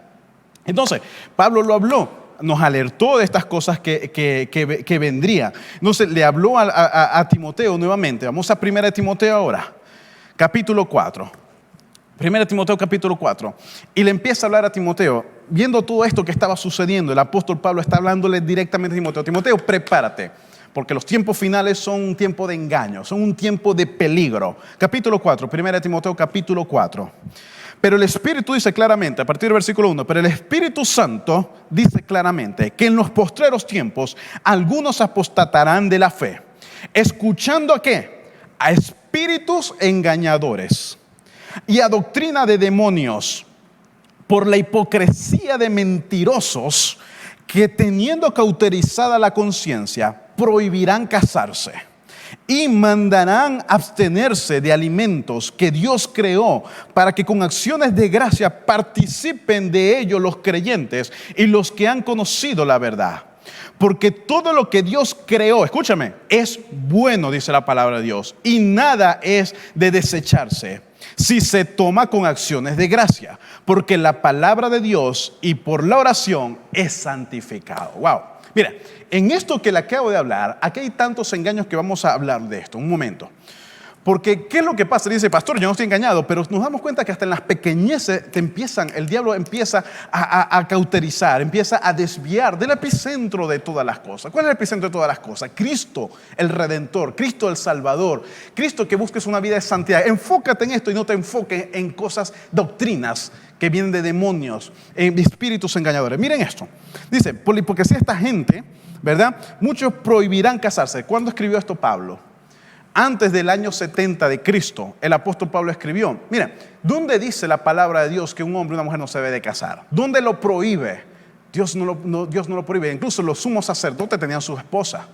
Speaker 1: Entonces, Pablo lo habló, nos alertó de estas cosas que vendrían. Entonces, le habló a Timoteo nuevamente. Vamos a 1 Timoteo ahora, capítulo 4. 1 Timoteo capítulo 4. Y le empieza a hablar a Timoteo, viendo todo esto que estaba sucediendo. El apóstol Pablo está hablándole directamente a Timoteo. Timoteo, prepárate, porque los tiempos finales son un tiempo de engaño, son un tiempo de peligro. Capítulo 4, 1 Timoteo capítulo 4. Pero el Espíritu dice claramente, a partir del versículo 1, pero el Espíritu Santo dice claramente que en los postreros tiempos algunos apostatarán de la fe, escuchando ¿a qué? A espíritus engañadores y a doctrina de demonios, por la hipocresía de mentirosos que teniendo cauterizada la conciencia, prohibirán casarse y mandarán abstenerse de alimentos que Dios creó para que con acciones de gracia participen de ellos los creyentes y los que han conocido la verdad. Porque todo lo que Dios creó, escúchame, es bueno, dice la palabra de Dios, y nada es de desecharse si se toma con acciones de gracia, porque la palabra de Dios y por la oración es santificado. Wow. Mira, en esto que le acabo de hablar, aquí hay tantos engaños que vamos a hablar de esto. Un momento. Porque, ¿qué es lo que pasa? Dice, pastor, yo no estoy engañado, pero nos damos cuenta que hasta en las pequeñeces el diablo empieza a cauterizar, empieza a desviar del epicentro de todas las cosas. ¿Cuál es el epicentro de todas las cosas? Cristo, el Redentor, Cristo, el Salvador, Cristo, que busques una vida de santidad. Enfócate en esto y no te enfoques en cosas, doctrinas que vienen de demonios, de espíritus engañadores. Miren esto. Dice, por la hipocresía de esta gente, ¿verdad? Muchos prohibirán casarse. ¿Cuándo escribió esto Pablo? Antes del año 70 de Cristo, el apóstol Pablo escribió. Mira, ¿dónde dice la palabra de Dios que un hombre y una mujer no se debe de casar? ¿Dónde lo prohíbe? Dios no lo prohíbe. Incluso los sumos sacerdotes tenían su esposa.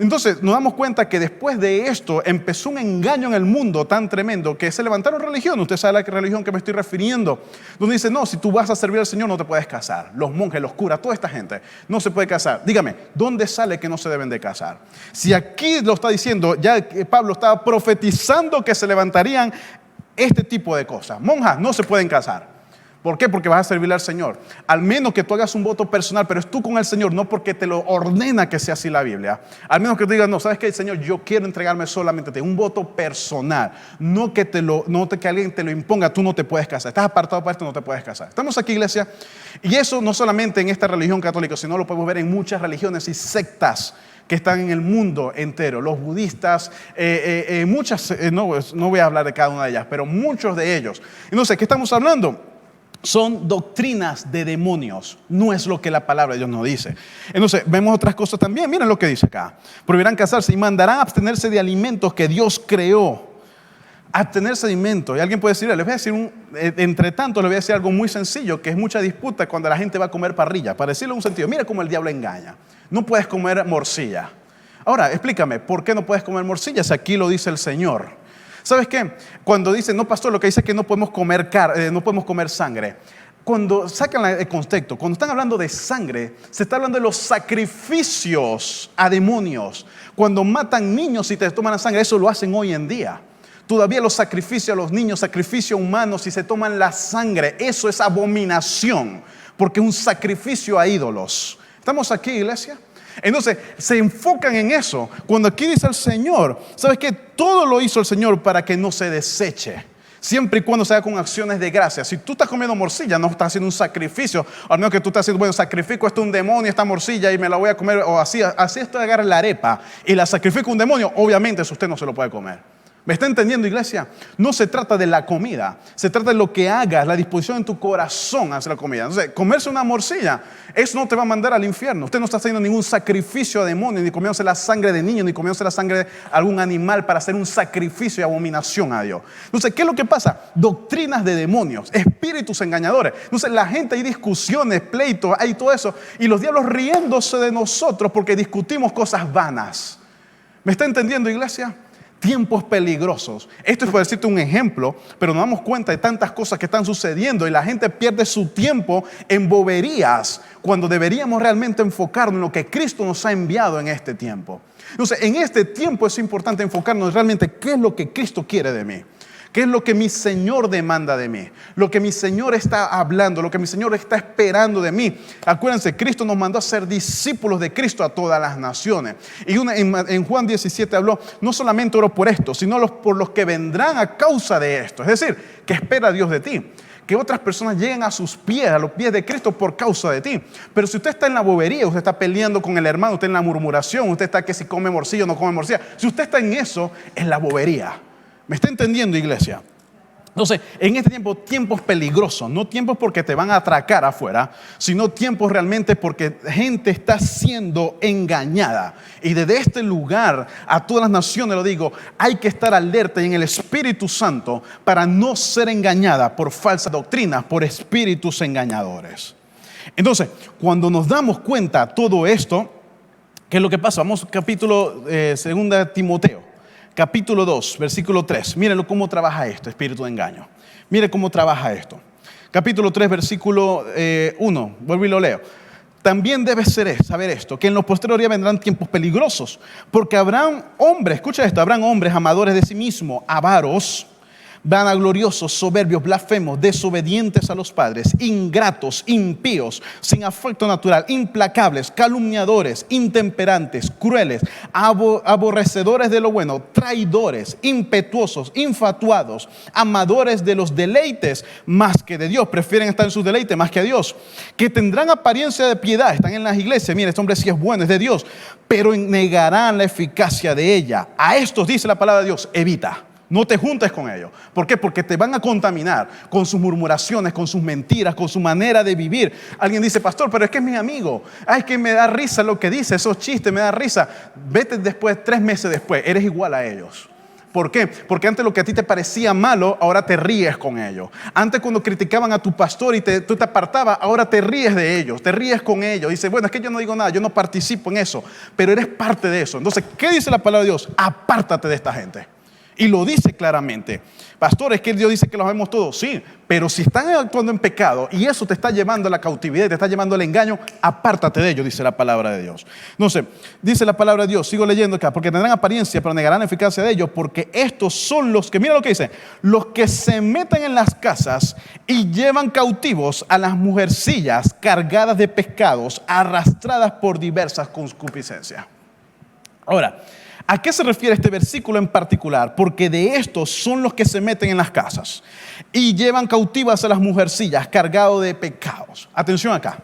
Speaker 1: Entonces nos damos cuenta que después de esto empezó un engaño en el mundo tan tremendo que se levantaron religiones. Usted sabe a la religión que me estoy refiriendo, donde dice, no, si tú vas a servir al Señor no te puedes casar. Los monjes, los curas, toda esta gente no se puede casar. Dígame, ¿dónde sale que no se deben de casar? Si aquí lo está diciendo, ya Pablo estaba profetizando que se levantarían este tipo de cosas. Monjas no se pueden casar. ¿Por qué? Porque vas a servirle al Señor. Al menos que tú hagas un voto personal, pero es tú con el Señor, no porque te lo ordena que sea así la Biblia. Al menos que tú digas, no, ¿sabes qué, Señor? Yo quiero entregarme solamente a ti. Un voto personal. No que alguien te lo imponga, tú no te puedes casar. Estás apartado para esto, no te puedes casar. Estamos aquí, iglesia. Y eso no solamente en esta religión católica, sino lo podemos ver en muchas religiones y sectas que están en el mundo entero. Los budistas, muchas, no voy a hablar de cada una de ellas, pero muchos de ellos. Entonces, ¿qué estamos hablando? Son doctrinas de demonios, no es lo que la palabra de Dios nos dice. Entonces, vemos otras cosas también. Miren lo que dice acá. Prohibirán casarse y mandarán abstenerse de alimentos que Dios creó. Abstenerse de alimentos. Y alguien puede decir, les voy a decir, entre tanto, les voy a decir algo muy sencillo, que es mucha disputa cuando la gente va a comer parrilla. Para decirlo en un sentido, mira cómo el diablo engaña. No puedes comer morcilla. Ahora, explícame, ¿por qué no puedes comer morcilla si aquí lo dice el Señor? ¿Sabes qué? Cuando dicen, no, pastor, lo que dice es que no podemos comer no podemos comer sangre. Cuando sacan el contexto, cuando están hablando de sangre, se está hablando de los sacrificios a demonios. Cuando matan niños y te toman la sangre, eso lo hacen hoy en día. Todavía los sacrificios a los niños, sacrificios humanos, si se toman la sangre, eso es abominación, porque es un sacrificio a ídolos. ¿Estamos aquí, iglesia? Entonces se enfocan en eso. Cuando aquí dice el Señor, ¿sabes qué? Todo lo hizo el Señor para que no se deseche, siempre y cuando se haga con acciones de gracia. Si tú estás comiendo morcilla, no estás haciendo un sacrificio. Al menos que tú estás haciendo, bueno, sacrifico esto a un demonio, esta morcilla y me la voy a comer. O así esto, agarra la arepa y la sacrifico a un demonio. Obviamente eso usted no se lo puede comer. ¿Me está entendiendo, iglesia? No se trata de la comida, se trata de lo que hagas, la disposición en tu corazón hacia la comida. Entonces, comerse una morcilla, eso no te va a mandar al infierno. Usted no está haciendo ningún sacrificio a demonios, ni comiéndose la sangre de niños, ni comiéndose la sangre de algún animal para hacer un sacrificio y abominación a Dios. Entonces, ¿qué es lo que pasa? Doctrinas de demonios, espíritus engañadores. Entonces, la gente, hay discusiones, pleitos, hay todo eso, y los diablos riéndose de nosotros porque discutimos cosas vanas. ¿Me está entendiendo, iglesia? Tiempos peligrosos. Esto es para decirte un ejemplo, pero nos damos cuenta de tantas cosas que están sucediendo y la gente pierde su tiempo en boberías cuando deberíamos realmente enfocarnos en lo que Cristo nos ha enviado en este tiempo. Entonces, en este tiempo es importante enfocarnos realmente qué es lo que Cristo quiere de mí. ¿Qué es lo que mi Señor demanda de mí? Lo que mi Señor está hablando, lo que mi Señor está esperando de mí. Acuérdense, Cristo nos mandó a ser discípulos de Cristo a todas las naciones. Y en Juan 17 habló, no solamente oro por esto, sino por los que vendrán a causa de esto. Es decir, ¿qué espera Dios de ti? Que otras personas lleguen a sus pies, a los pies de Cristo por causa de ti. Pero si usted está en la bobería, usted está peleando con el hermano, usted en la murmuración, usted está que si come morcilla o no come morcilla. Si usted está en eso, es la bobería. ¿Me está entendiendo, iglesia? Entonces, en este tiempo, tiempos peligrosos, no tiempos porque te van a atracar afuera, sino tiempos realmente porque gente está siendo engañada. Y desde este lugar, a todas las naciones lo digo, hay que estar alerta y en el Espíritu Santo para no ser engañada por falsas doctrinas, por espíritus engañadores. Entonces, cuando nos damos cuenta de todo esto, ¿qué es lo que pasa? Vamos al capítulo 2 Timoteo. Capítulo 2, versículo 3. Mírenlo cómo trabaja esto, espíritu de engaño. Miren cómo trabaja esto. Capítulo 3, versículo 1. Vuelvo y lo leo. También debes saber esto, que en los posteriores días vendrán tiempos peligrosos, porque habrán hombres, escucha esto, habrán hombres amadores de sí mismos, avaros, vanagloriosos, soberbios, blasfemos, desobedientes a los padres, ingratos, impíos, sin afecto natural, implacables, calumniadores, intemperantes, crueles, aborrecedores de lo bueno, traidores, impetuosos, infatuados, amadores de los deleites más que de Dios, prefieren estar en sus deleites más que a Dios, que tendrán apariencia de piedad, están en las iglesias, mira, este hombre sí es bueno, es de Dios, pero negarán la eficacia de ella. A estos, dice la palabra de Dios, evita. No te juntes con ellos. ¿Por qué? Porque te van a contaminar con sus murmuraciones, con sus mentiras, con su manera de vivir. Alguien dice, pastor, pero es que es mi amigo. Ay, es que me da risa lo que dice, esos chistes me da risa. Vete después, 3 meses después, eres igual a ellos. ¿Por qué? Porque antes lo que a ti te parecía malo, ahora te ríes con ellos. Antes cuando criticaban a tu pastor y tú te apartabas, ahora te ríes de ellos, te ríes con ellos. Dices, bueno, es que yo no digo nada, yo no participo en eso, pero eres parte de eso. Entonces, ¿qué dice la palabra de Dios? Apártate de esta gente. Y lo dice claramente. Pastor, es que Dios dice que los vemos todos. Sí, pero si están actuando en pecado y eso te está llevando a la cautividad, te está llevando al engaño, apártate de ellos, dice la palabra de Dios. No sé, dice la palabra de Dios, sigo leyendo acá, porque tendrán apariencia, pero negarán la eficacia de ellos, porque estos son los que, mira lo que dice, los que se meten en las casas y llevan cautivos a las mujercillas cargadas de pecados, arrastradas por diversas concupiscencias. Ahora, ¿a qué se refiere este versículo en particular? Porque de estos son los que se meten en las casas y llevan cautivas a las mujercillas cargados de pecados. Atención acá.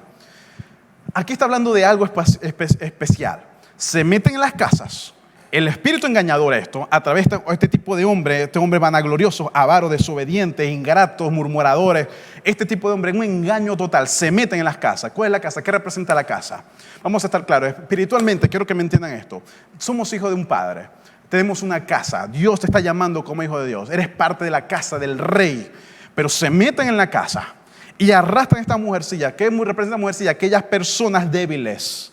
Speaker 1: Aquí está hablando de algo especial. Se meten en las casas. El espíritu engañador a través de este tipo de hombre, este hombre vanaglorioso, avaro, desobediente, ingratos, murmuradores, este tipo de hombre en un engaño total, se meten en las casas. ¿Cuál es la casa? ¿Qué representa la casa? Vamos a estar claros, espiritualmente quiero que me entiendan esto. Somos hijos de un padre, tenemos una casa, Dios te está llamando como hijo de Dios, eres parte de la casa del rey, pero se meten en la casa y arrastran esta mujercilla. ¿Qué representa la mujercilla? Aquellas personas débiles,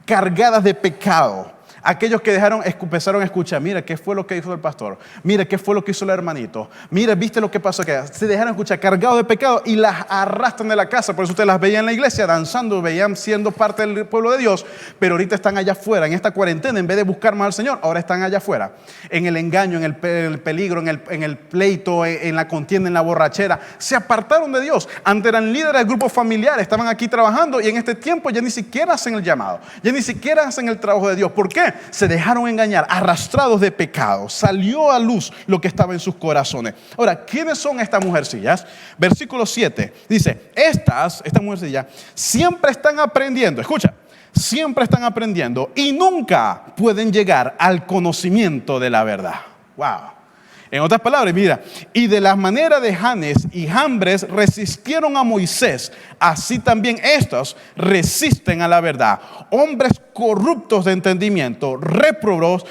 Speaker 1: cargadas de pecado. Aquellos que empezaron a escuchar, mira, ¿qué fue lo que hizo el pastor? Mira, ¿qué fue lo que hizo el hermanito? Mira, ¿viste lo que pasó acá? Se dejaron escuchar, cargados de pecado y las arrastran de la casa. Por eso ustedes las veían en la iglesia danzando, veían siendo parte del pueblo de Dios, pero ahorita están allá afuera. En esta cuarentena, en vez de buscar más al Señor, ahora están allá afuera. En el engaño, en el peligro, en el pleito, en la contienda, en la borrachera. Se apartaron de Dios. Antes eran líderes del grupo familiar, estaban aquí trabajando y en este tiempo ya ni siquiera hacen el llamado. Ya ni siquiera hacen el trabajo de Dios. ¿Por qué? Se dejaron engañar, arrastrados de pecado. Salió a luz lo que estaba en sus corazones. Ahora, ¿quiénes son estas mujercillas? Versículo 7 dice, estas mujercillas siempre están aprendiendo. Escucha, siempre están aprendiendo y nunca pueden llegar al conocimiento de la verdad. Wow. En otras palabras, mira, y de la manera de Janes y Jambres resistieron a Moisés, así también estos resisten a la verdad. Hombres corruptos de entendimiento, réprobos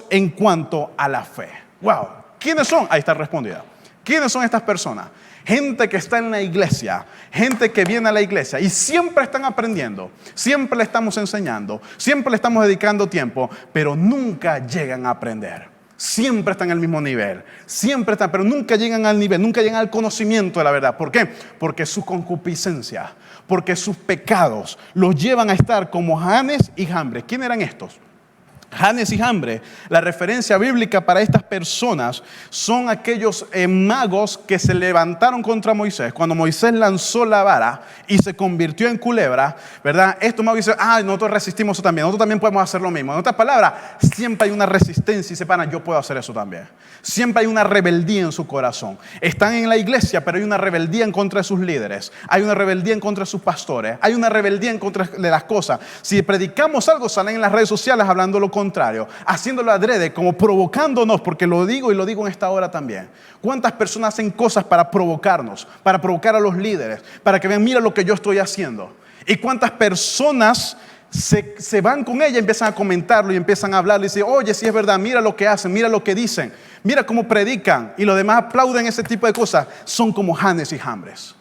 Speaker 1: en cuanto a la fe. Wow, ¿quiénes son? Ahí está respondida. ¿Quiénes son estas personas? Gente que está en la iglesia, gente que viene a la iglesia y siempre están aprendiendo, siempre le estamos enseñando, siempre le estamos dedicando tiempo, pero nunca llegan a aprender. Siempre están al mismo nivel, siempre están, pero nunca llegan al nivel, nunca llegan al conocimiento de la verdad. ¿Por qué? Porque su concupiscencia, porque sus pecados los llevan a estar como Janes y Jambres. ¿Quién eran estos? Janes y Jambres, la referencia bíblica para estas personas son aquellos magos que se levantaron contra Moisés. Cuando Moisés lanzó la vara y se convirtió en culebra, ¿verdad? Estos magos dicen, nosotros resistimos eso también, nosotros también podemos hacer lo mismo. En otras palabras, siempre hay una resistencia y se paran, yo puedo hacer eso también. Siempre hay una rebeldía en su corazón. Están en la iglesia, pero hay una rebeldía en contra de sus líderes. Hay una rebeldía en contra de sus pastores. Hay una rebeldía en contra de las cosas. Si predicamos algo, salen en las redes sociales hablando lo contrario. contrario, haciéndolo adrede, como provocándonos, porque lo digo y lo digo en esta hora también. ¿Cuántas personas hacen cosas para provocarnos, para provocar a los líderes, para que vean, mira lo que yo estoy haciendo? ¿Y cuántas personas se van con ella, empiezan a comentarlo y empiezan a hablarle y dicen, oye, sí es verdad, mira lo que hacen, mira lo que dicen, mira cómo predican, y los demás aplauden ese tipo de cosas? Son como Janes y Jambres.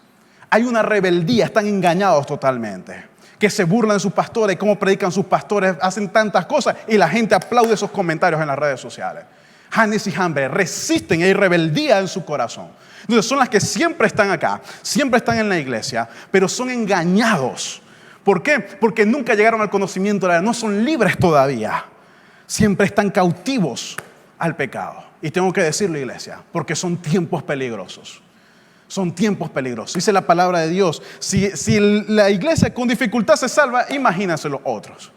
Speaker 1: Hay una rebeldía, están engañados totalmente, que se burlan de sus pastores, cómo predican sus pastores, hacen tantas cosas y la gente aplaude esos comentarios en las redes sociales. Janes y Jambres resisten y hay rebeldía en su corazón. Entonces son las que siempre están acá, siempre están en la iglesia, pero son engañados. ¿Por qué? Porque nunca llegaron al conocimiento de la verdad, no son libres todavía. Siempre están cautivos al pecado. Y tengo que decirlo, iglesia, porque son tiempos peligrosos. Son tiempos peligrosos. Dice la palabra de Dios, si la iglesia con dificultad se salva, imagínense los otros.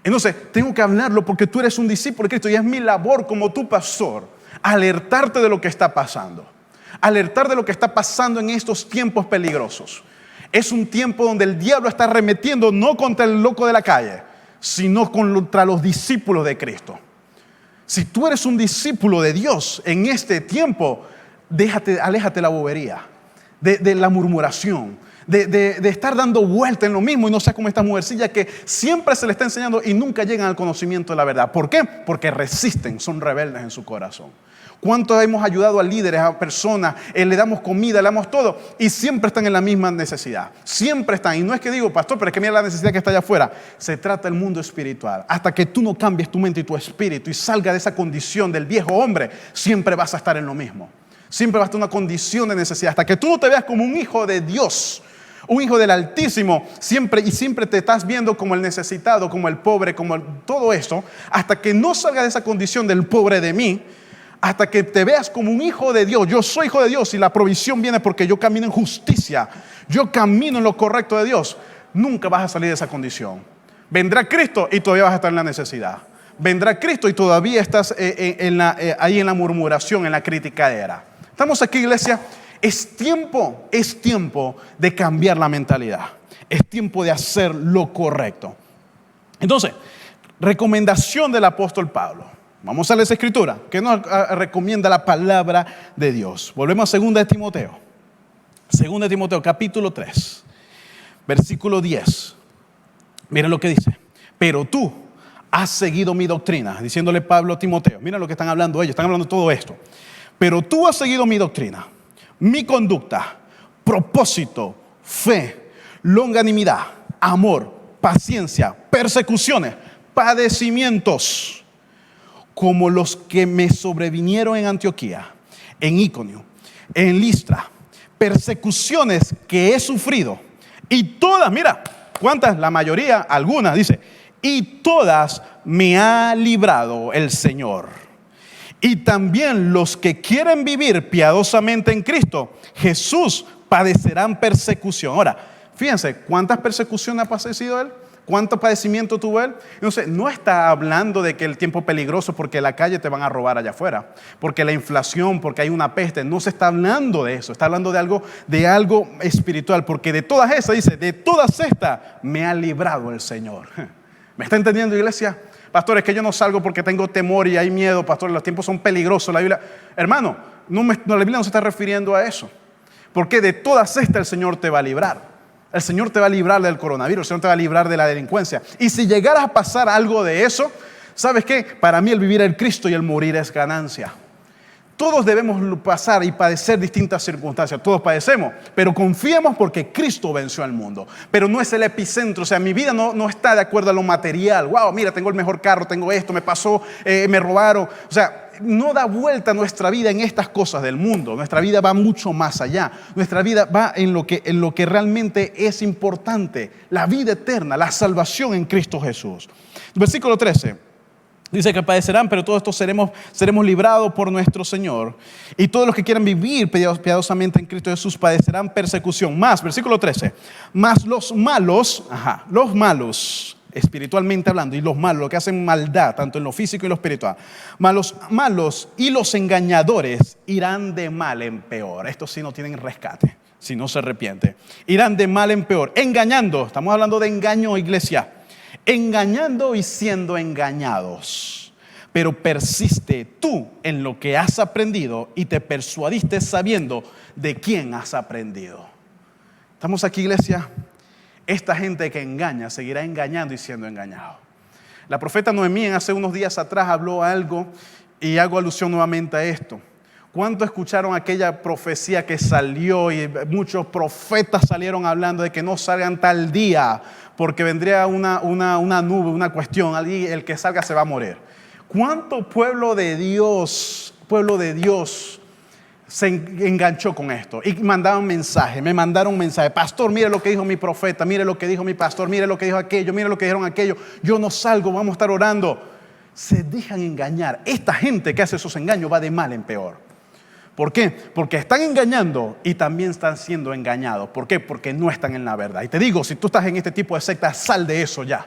Speaker 1: Entonces, tengo que hablarlo porque tú eres un discípulo de Cristo y es mi labor como tu pastor alertarte de lo que está pasando. Alertar de lo que está pasando en estos tiempos peligrosos. Es un tiempo donde el diablo está arremetiendo no contra el loco de la calle, sino contra los discípulos de Cristo. Si tú eres un discípulo de Dios en este tiempo, aléjate de la bobería, de la murmuración, de estar dando vuelta en lo mismo y no seas como esta mujercilla que siempre se le está enseñando y nunca llegan al conocimiento de la verdad. ¿Por qué? Porque resisten, son rebeldes en su corazón. ¿Cuántos hemos ayudado a líderes, a personas, le damos comida, le damos todo y siempre están en la misma necesidad? Siempre están. Y no es que digo, pastor, pero es que mira la necesidad que está allá afuera. Se trata del mundo espiritual. Hasta que tú no cambies tu mente y tu espíritu y salga de esa condición del viejo hombre, siempre vas a estar en lo mismo. Siempre vas a estar en una condición de necesidad. Hasta que tú no te veas como un hijo de Dios, un hijo del Altísimo, siempre te estás viendo como el necesitado, como el pobre, como todo eso. Hasta que no salga de esa condición del pobre de mí, hasta que te veas como un hijo de Dios. Yo soy hijo de Dios y la provisión viene porque yo camino en justicia, yo camino en lo correcto de Dios. Nunca vas a salir de esa condición. Vendrá Cristo y todavía vas a estar en la necesidad. Vendrá Cristo y todavía estás ahí en la murmuración, en la criticadera. Estamos aquí, iglesia. Es tiempo de cambiar la mentalidad. Es tiempo de hacer lo correcto. Entonces, recomendación del apóstol Pablo. Vamos a leer esa escritura que nos recomienda la palabra de Dios. Volvemos a 2 de Timoteo. 2 de Timoteo, capítulo 3, versículo 10. Miren lo que dice. Pero tú has seguido mi doctrina, diciéndole Pablo a Timoteo. Miren lo que están hablando ellos, están hablando de todo esto. Pero tú has seguido mi doctrina, mi conducta, propósito, fe, longanimidad, amor, paciencia, persecuciones, padecimientos, como los que me sobrevinieron en Antioquía, en Iconio, en Listra, persecuciones que he sufrido, y todas, mira, ¿cuántas? La mayoría, algunas, dice, y todas me ha librado el Señor. Y también los que quieren vivir piadosamente en Cristo Jesús padecerán persecución. Ahora, fíjense, ¿cuántas persecuciones ha padecido él? ¿Cuánto padecimiento tuvo él? Entonces, no está hablando de que el tiempo es peligroso porque en la calle te van a robar allá afuera, porque la inflación, porque hay una peste. No se está hablando de eso, está hablando de algo espiritual, porque de todas esas, dice, de todas estas me ha librado el Señor. ¿Me está entendiendo, iglesia? Pastor, es que yo no salgo porque tengo temor y hay miedo, pastor, los tiempos son peligrosos. La Biblia, hermano, la Biblia no se está refiriendo a eso, porque de todas estas el Señor te va a librar. El Señor te va a librar del coronavirus, el Señor te va a librar de la delincuencia. Y si llegaras a pasar algo de eso, ¿sabes qué? Para mí el vivir es Cristo y el morir es ganancia. Todos debemos pasar y padecer distintas circunstancias, todos padecemos, pero confiemos porque Cristo venció al mundo. Pero no es el epicentro, o sea, mi vida no está de acuerdo a lo material. Wow, mira, tengo el mejor carro, tengo esto, me pasó, me robaron. O sea, no da vuelta nuestra vida en estas cosas del mundo. Nuestra vida va mucho más allá. Nuestra vida va en lo que realmente es importante, la vida eterna, la salvación en Cristo Jesús. Versículo 13. Dice que padecerán, pero todos estos seremos librados por nuestro Señor. Y todos los que quieran vivir piadosamente en Cristo Jesús padecerán persecución. Más, versículo 13. Más los malos, espiritualmente hablando, y los malos, los que hacen maldad, tanto en lo físico y lo espiritual. Malos y los engañadores irán de mal en peor. Estos sí no tienen rescate, si no se arrepiente. Irán de mal en peor, engañando. Estamos hablando de engaño, iglesia. engañando y siendo engañados. Pero persiste tú en lo que has aprendido y te persuadiste sabiendo de quién has aprendido. ¿Estamos aquí, iglesia? Esta gente que engaña seguirá engañando y siendo engañado. La profeta Noemí hace unos días atrás habló algo y hago alusión nuevamente a esto. ¿Cuánto escucharon aquella profecía que salió y muchos profetas salieron hablando de que no salgan tal día porque vendría una nube, una cuestión, el que salga se va a morir? ¿Cuánto pueblo de Dios se enganchó con esto? Y mandaban mensajes, me mandaron un mensaje: pastor, mire lo que dijo mi profeta, mire lo que dijo mi pastor, mire lo que dijo aquello, mire lo que dijeron aquello, yo no salgo, vamos a estar orando. Se dejan engañar. Esta gente que hace esos engaños va de mal en peor. ¿Por qué? Porque están engañando y también están siendo engañados. ¿Por qué? Porque no están en la verdad. Y te digo, si tú estás en este tipo de sectas, sal de eso ya.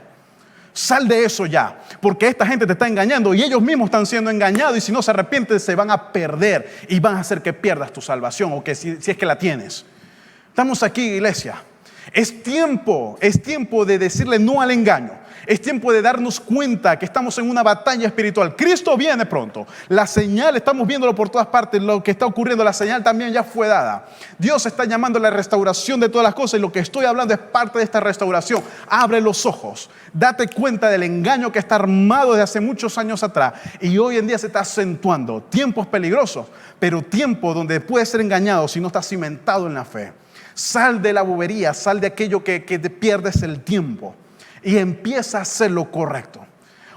Speaker 1: Sal de eso ya, porque esta gente te está engañando y ellos mismos están siendo engañados, y si no se arrepienten se van a perder y van a hacer que pierdas tu salvación, o que si es que la tienes. Estamos aquí, iglesia. Es tiempo de decirle no al engaño. Es tiempo de darnos cuenta que estamos en una batalla espiritual. Cristo viene pronto. La señal, estamos viéndolo por todas partes, lo que está ocurriendo, la señal también ya fue dada. Dios está llamando a la restauración de todas las cosas, y lo que estoy hablando es parte de esta restauración. Abre los ojos, date cuenta del engaño que está armado desde hace muchos años atrás y hoy en día se está acentuando. Tiempos peligrosos, pero tiempo donde puedes ser engañado si no estás cimentado en la fe. Sal de la bobería, sal de aquello que te pierdes el tiempo y empieza a hacer lo correcto.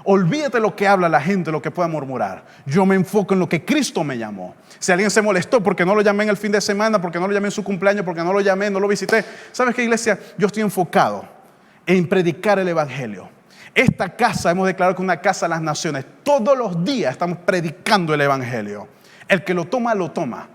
Speaker 1: Olvídate lo que habla la gente, lo que pueda murmurar. Yo me enfoco en lo que Cristo me llamó. Si alguien se molestó porque no lo llamé en el fin de semana, porque no lo llamé en su cumpleaños, porque no lo llamé, no lo visité, ¿sabes qué, iglesia? Yo estoy enfocado en predicar el evangelio. Esta casa hemos declarado que es una casa de las naciones. Todos los días estamos predicando el evangelio. El que lo toma, lo toma.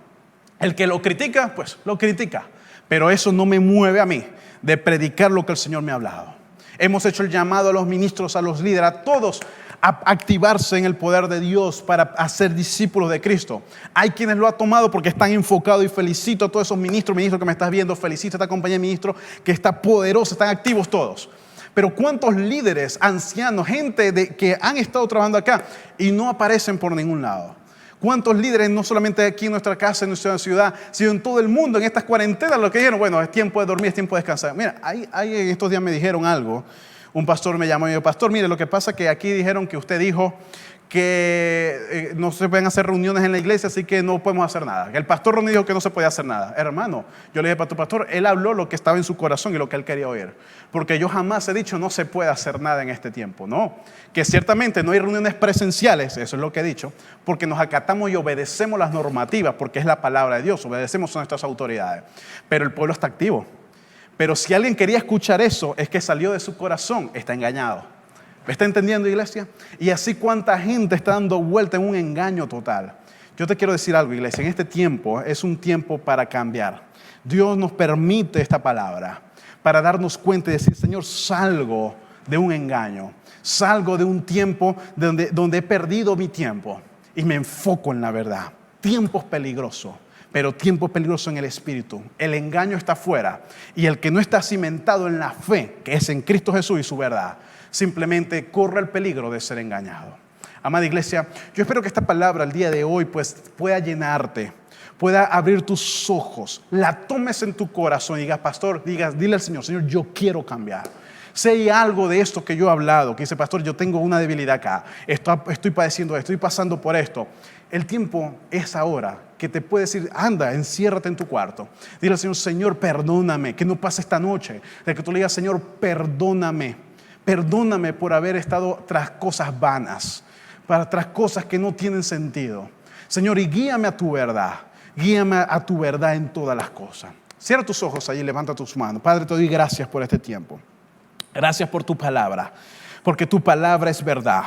Speaker 1: El que lo critica, pues lo critica. Pero eso no me mueve a mí de predicar lo que el Señor me ha hablado. Hemos hecho el llamado a los ministros, a los líderes, a todos a activarse en el poder de Dios para hacer discípulos de Cristo. Hay quienes lo han tomado porque están enfocados, y felicito a todos esos ministros que me estás viendo, felicito a esta compañía de ministros que está poderosa, están activos todos. Pero ¿cuántos líderes, ancianos, gente que han estado trabajando acá y no aparecen por ningún lado? ¿Cuántos líderes, no solamente aquí en nuestra casa, en nuestra ciudad, sino en todo el mundo, en estas cuarentenas, lo que dijeron, bueno, es tiempo de dormir, es tiempo de descansar? Mira, ahí en estos días me dijeron algo. Un pastor me llamó y me dijo: pastor, mire, lo que pasa es que aquí dijeron que usted dijo que no se pueden hacer reuniones en la iglesia, así que no podemos hacer nada. El pastor Ronnie dijo que no se podía hacer nada. Hermano, yo le dije: pastor, él habló lo que estaba en su corazón y lo que él quería oír. Porque yo jamás he dicho no se puede hacer nada en este tiempo. No, que ciertamente no hay reuniones presenciales, eso es lo que he dicho, porque nos acatamos y obedecemos las normativas, porque es la palabra de Dios, obedecemos a nuestras autoridades. Pero el pueblo está activo. Pero si alguien quería escuchar eso, es que salió de su corazón, está engañado. ¿Me está entendiendo, iglesia? Y así cuánta gente está dando vuelta en un engaño total. Yo te quiero decir algo, iglesia. En este tiempo es un tiempo para cambiar. Dios nos permite esta palabra para darnos cuenta y decir: Señor, salgo de un engaño. Salgo de un tiempo donde he perdido mi tiempo y me enfoco en la verdad. Tiempos peligrosos, pero tiempos peligrosos en el espíritu. El engaño está afuera, y el que no está cimentado en la fe, que es en Cristo Jesús y su verdad, simplemente corre el peligro de ser engañado. Amada iglesia, yo espero que esta palabra el día de hoy pues pueda llenarte, pueda abrir tus ojos, la tomes en tu corazón y digas: pastor, dile al Señor: Señor, yo quiero cambiar. Si hay algo de esto que yo he hablado, que dice: pastor, yo tengo una debilidad acá, estoy padeciendo esto, estoy pasando por esto. El tiempo es ahora que te puede decir: anda, enciérrate en tu cuarto. Dile al Señor: Señor, perdóname, que no pase esta noche. De que tú le digas: Señor, perdóname por haber estado tras cosas vanas, tras cosas que no tienen sentido. Señor, y guíame a tu verdad en todas las cosas. Cierra tus ojos allí, levanta tus manos. Padre, te doy gracias por este tiempo. Gracias por tu palabra, porque tu palabra es verdad.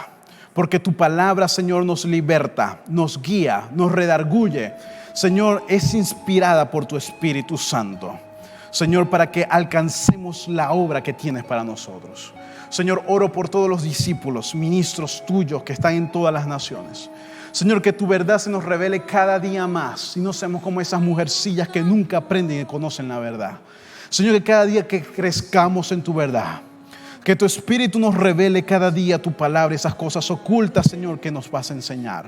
Speaker 1: Porque tu palabra, Señor, nos liberta, nos guía, nos redarguye. Señor, es inspirada por tu Espíritu Santo. Señor, para que alcancemos la obra que tienes para nosotros. Señor, oro por todos los discípulos, ministros tuyos que están en todas las naciones. Señor, que tu verdad se nos revele cada día más y no seamos como esas mujercillas que nunca aprenden y conocen la verdad. Señor, que cada día que crezcamos en tu verdad, Que tu Espíritu nos revele cada día tu palabra, esas cosas ocultas, Señor, que nos vas a enseñar.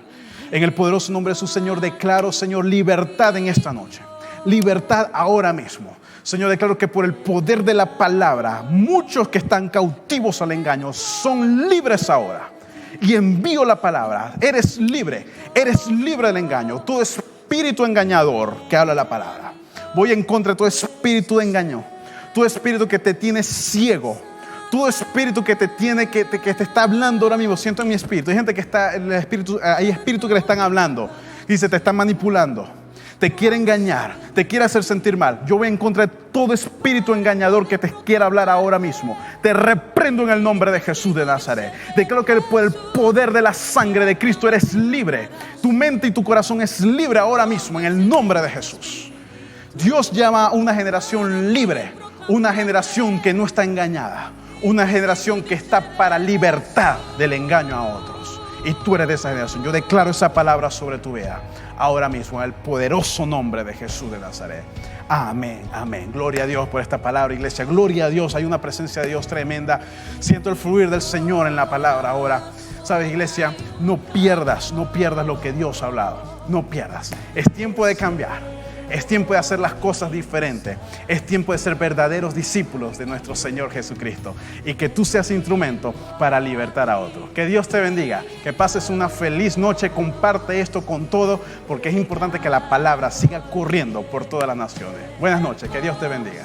Speaker 1: En el poderoso nombre de su Señor, declaro, Señor, libertad en esta noche. Libertad ahora mismo. Señor, declaro que por el poder de la palabra, muchos que están cautivos al engaño son libres ahora. Y envío la palabra. Eres libre del engaño. Todo espíritu engañador que habla la palabra. Voy en contra de todo espíritu de engaño. Todo espíritu que te tiene ciego. Todo espíritu que te tiene, que te está hablando ahora mismo. Siento en mi espíritu. Hay gente que está, hay espíritus que le están hablando. Dice, te están manipulando. Te quiere engañar, te quiere hacer sentir mal. Yo voy en contra de todo espíritu engañador que te quiera hablar ahora mismo. Te reprendo en el nombre de Jesús de Nazaret. Declaro que por el poder de la sangre de Cristo eres libre. Tu mente y tu corazón es libre ahora mismo en el nombre de Jesús. Dios llama a una generación libre, una generación que no está engañada, una generación que está para libertad del engaño a otros. Y tú eres de esa generación. Yo declaro esa palabra sobre tu vida ahora mismo, en el poderoso nombre de Jesús de Nazaret. Amén, amén. Gloria a Dios por esta palabra, iglesia. Gloria a Dios. Hay una presencia de Dios tremenda. Siento el fluir del Señor en la palabra ahora. Sabes, iglesia, no pierdas lo que Dios ha hablado. No pierdas. Es tiempo de cambiar. Es tiempo de hacer las cosas diferentes. Es tiempo de ser verdaderos discípulos de nuestro Señor Jesucristo. Y que tú seas instrumento para libertar a otros. Que Dios te bendiga. Que pases una feliz noche. Comparte esto con todo, porque es importante que la palabra siga corriendo por todas las naciones. Buenas noches. Que Dios te bendiga.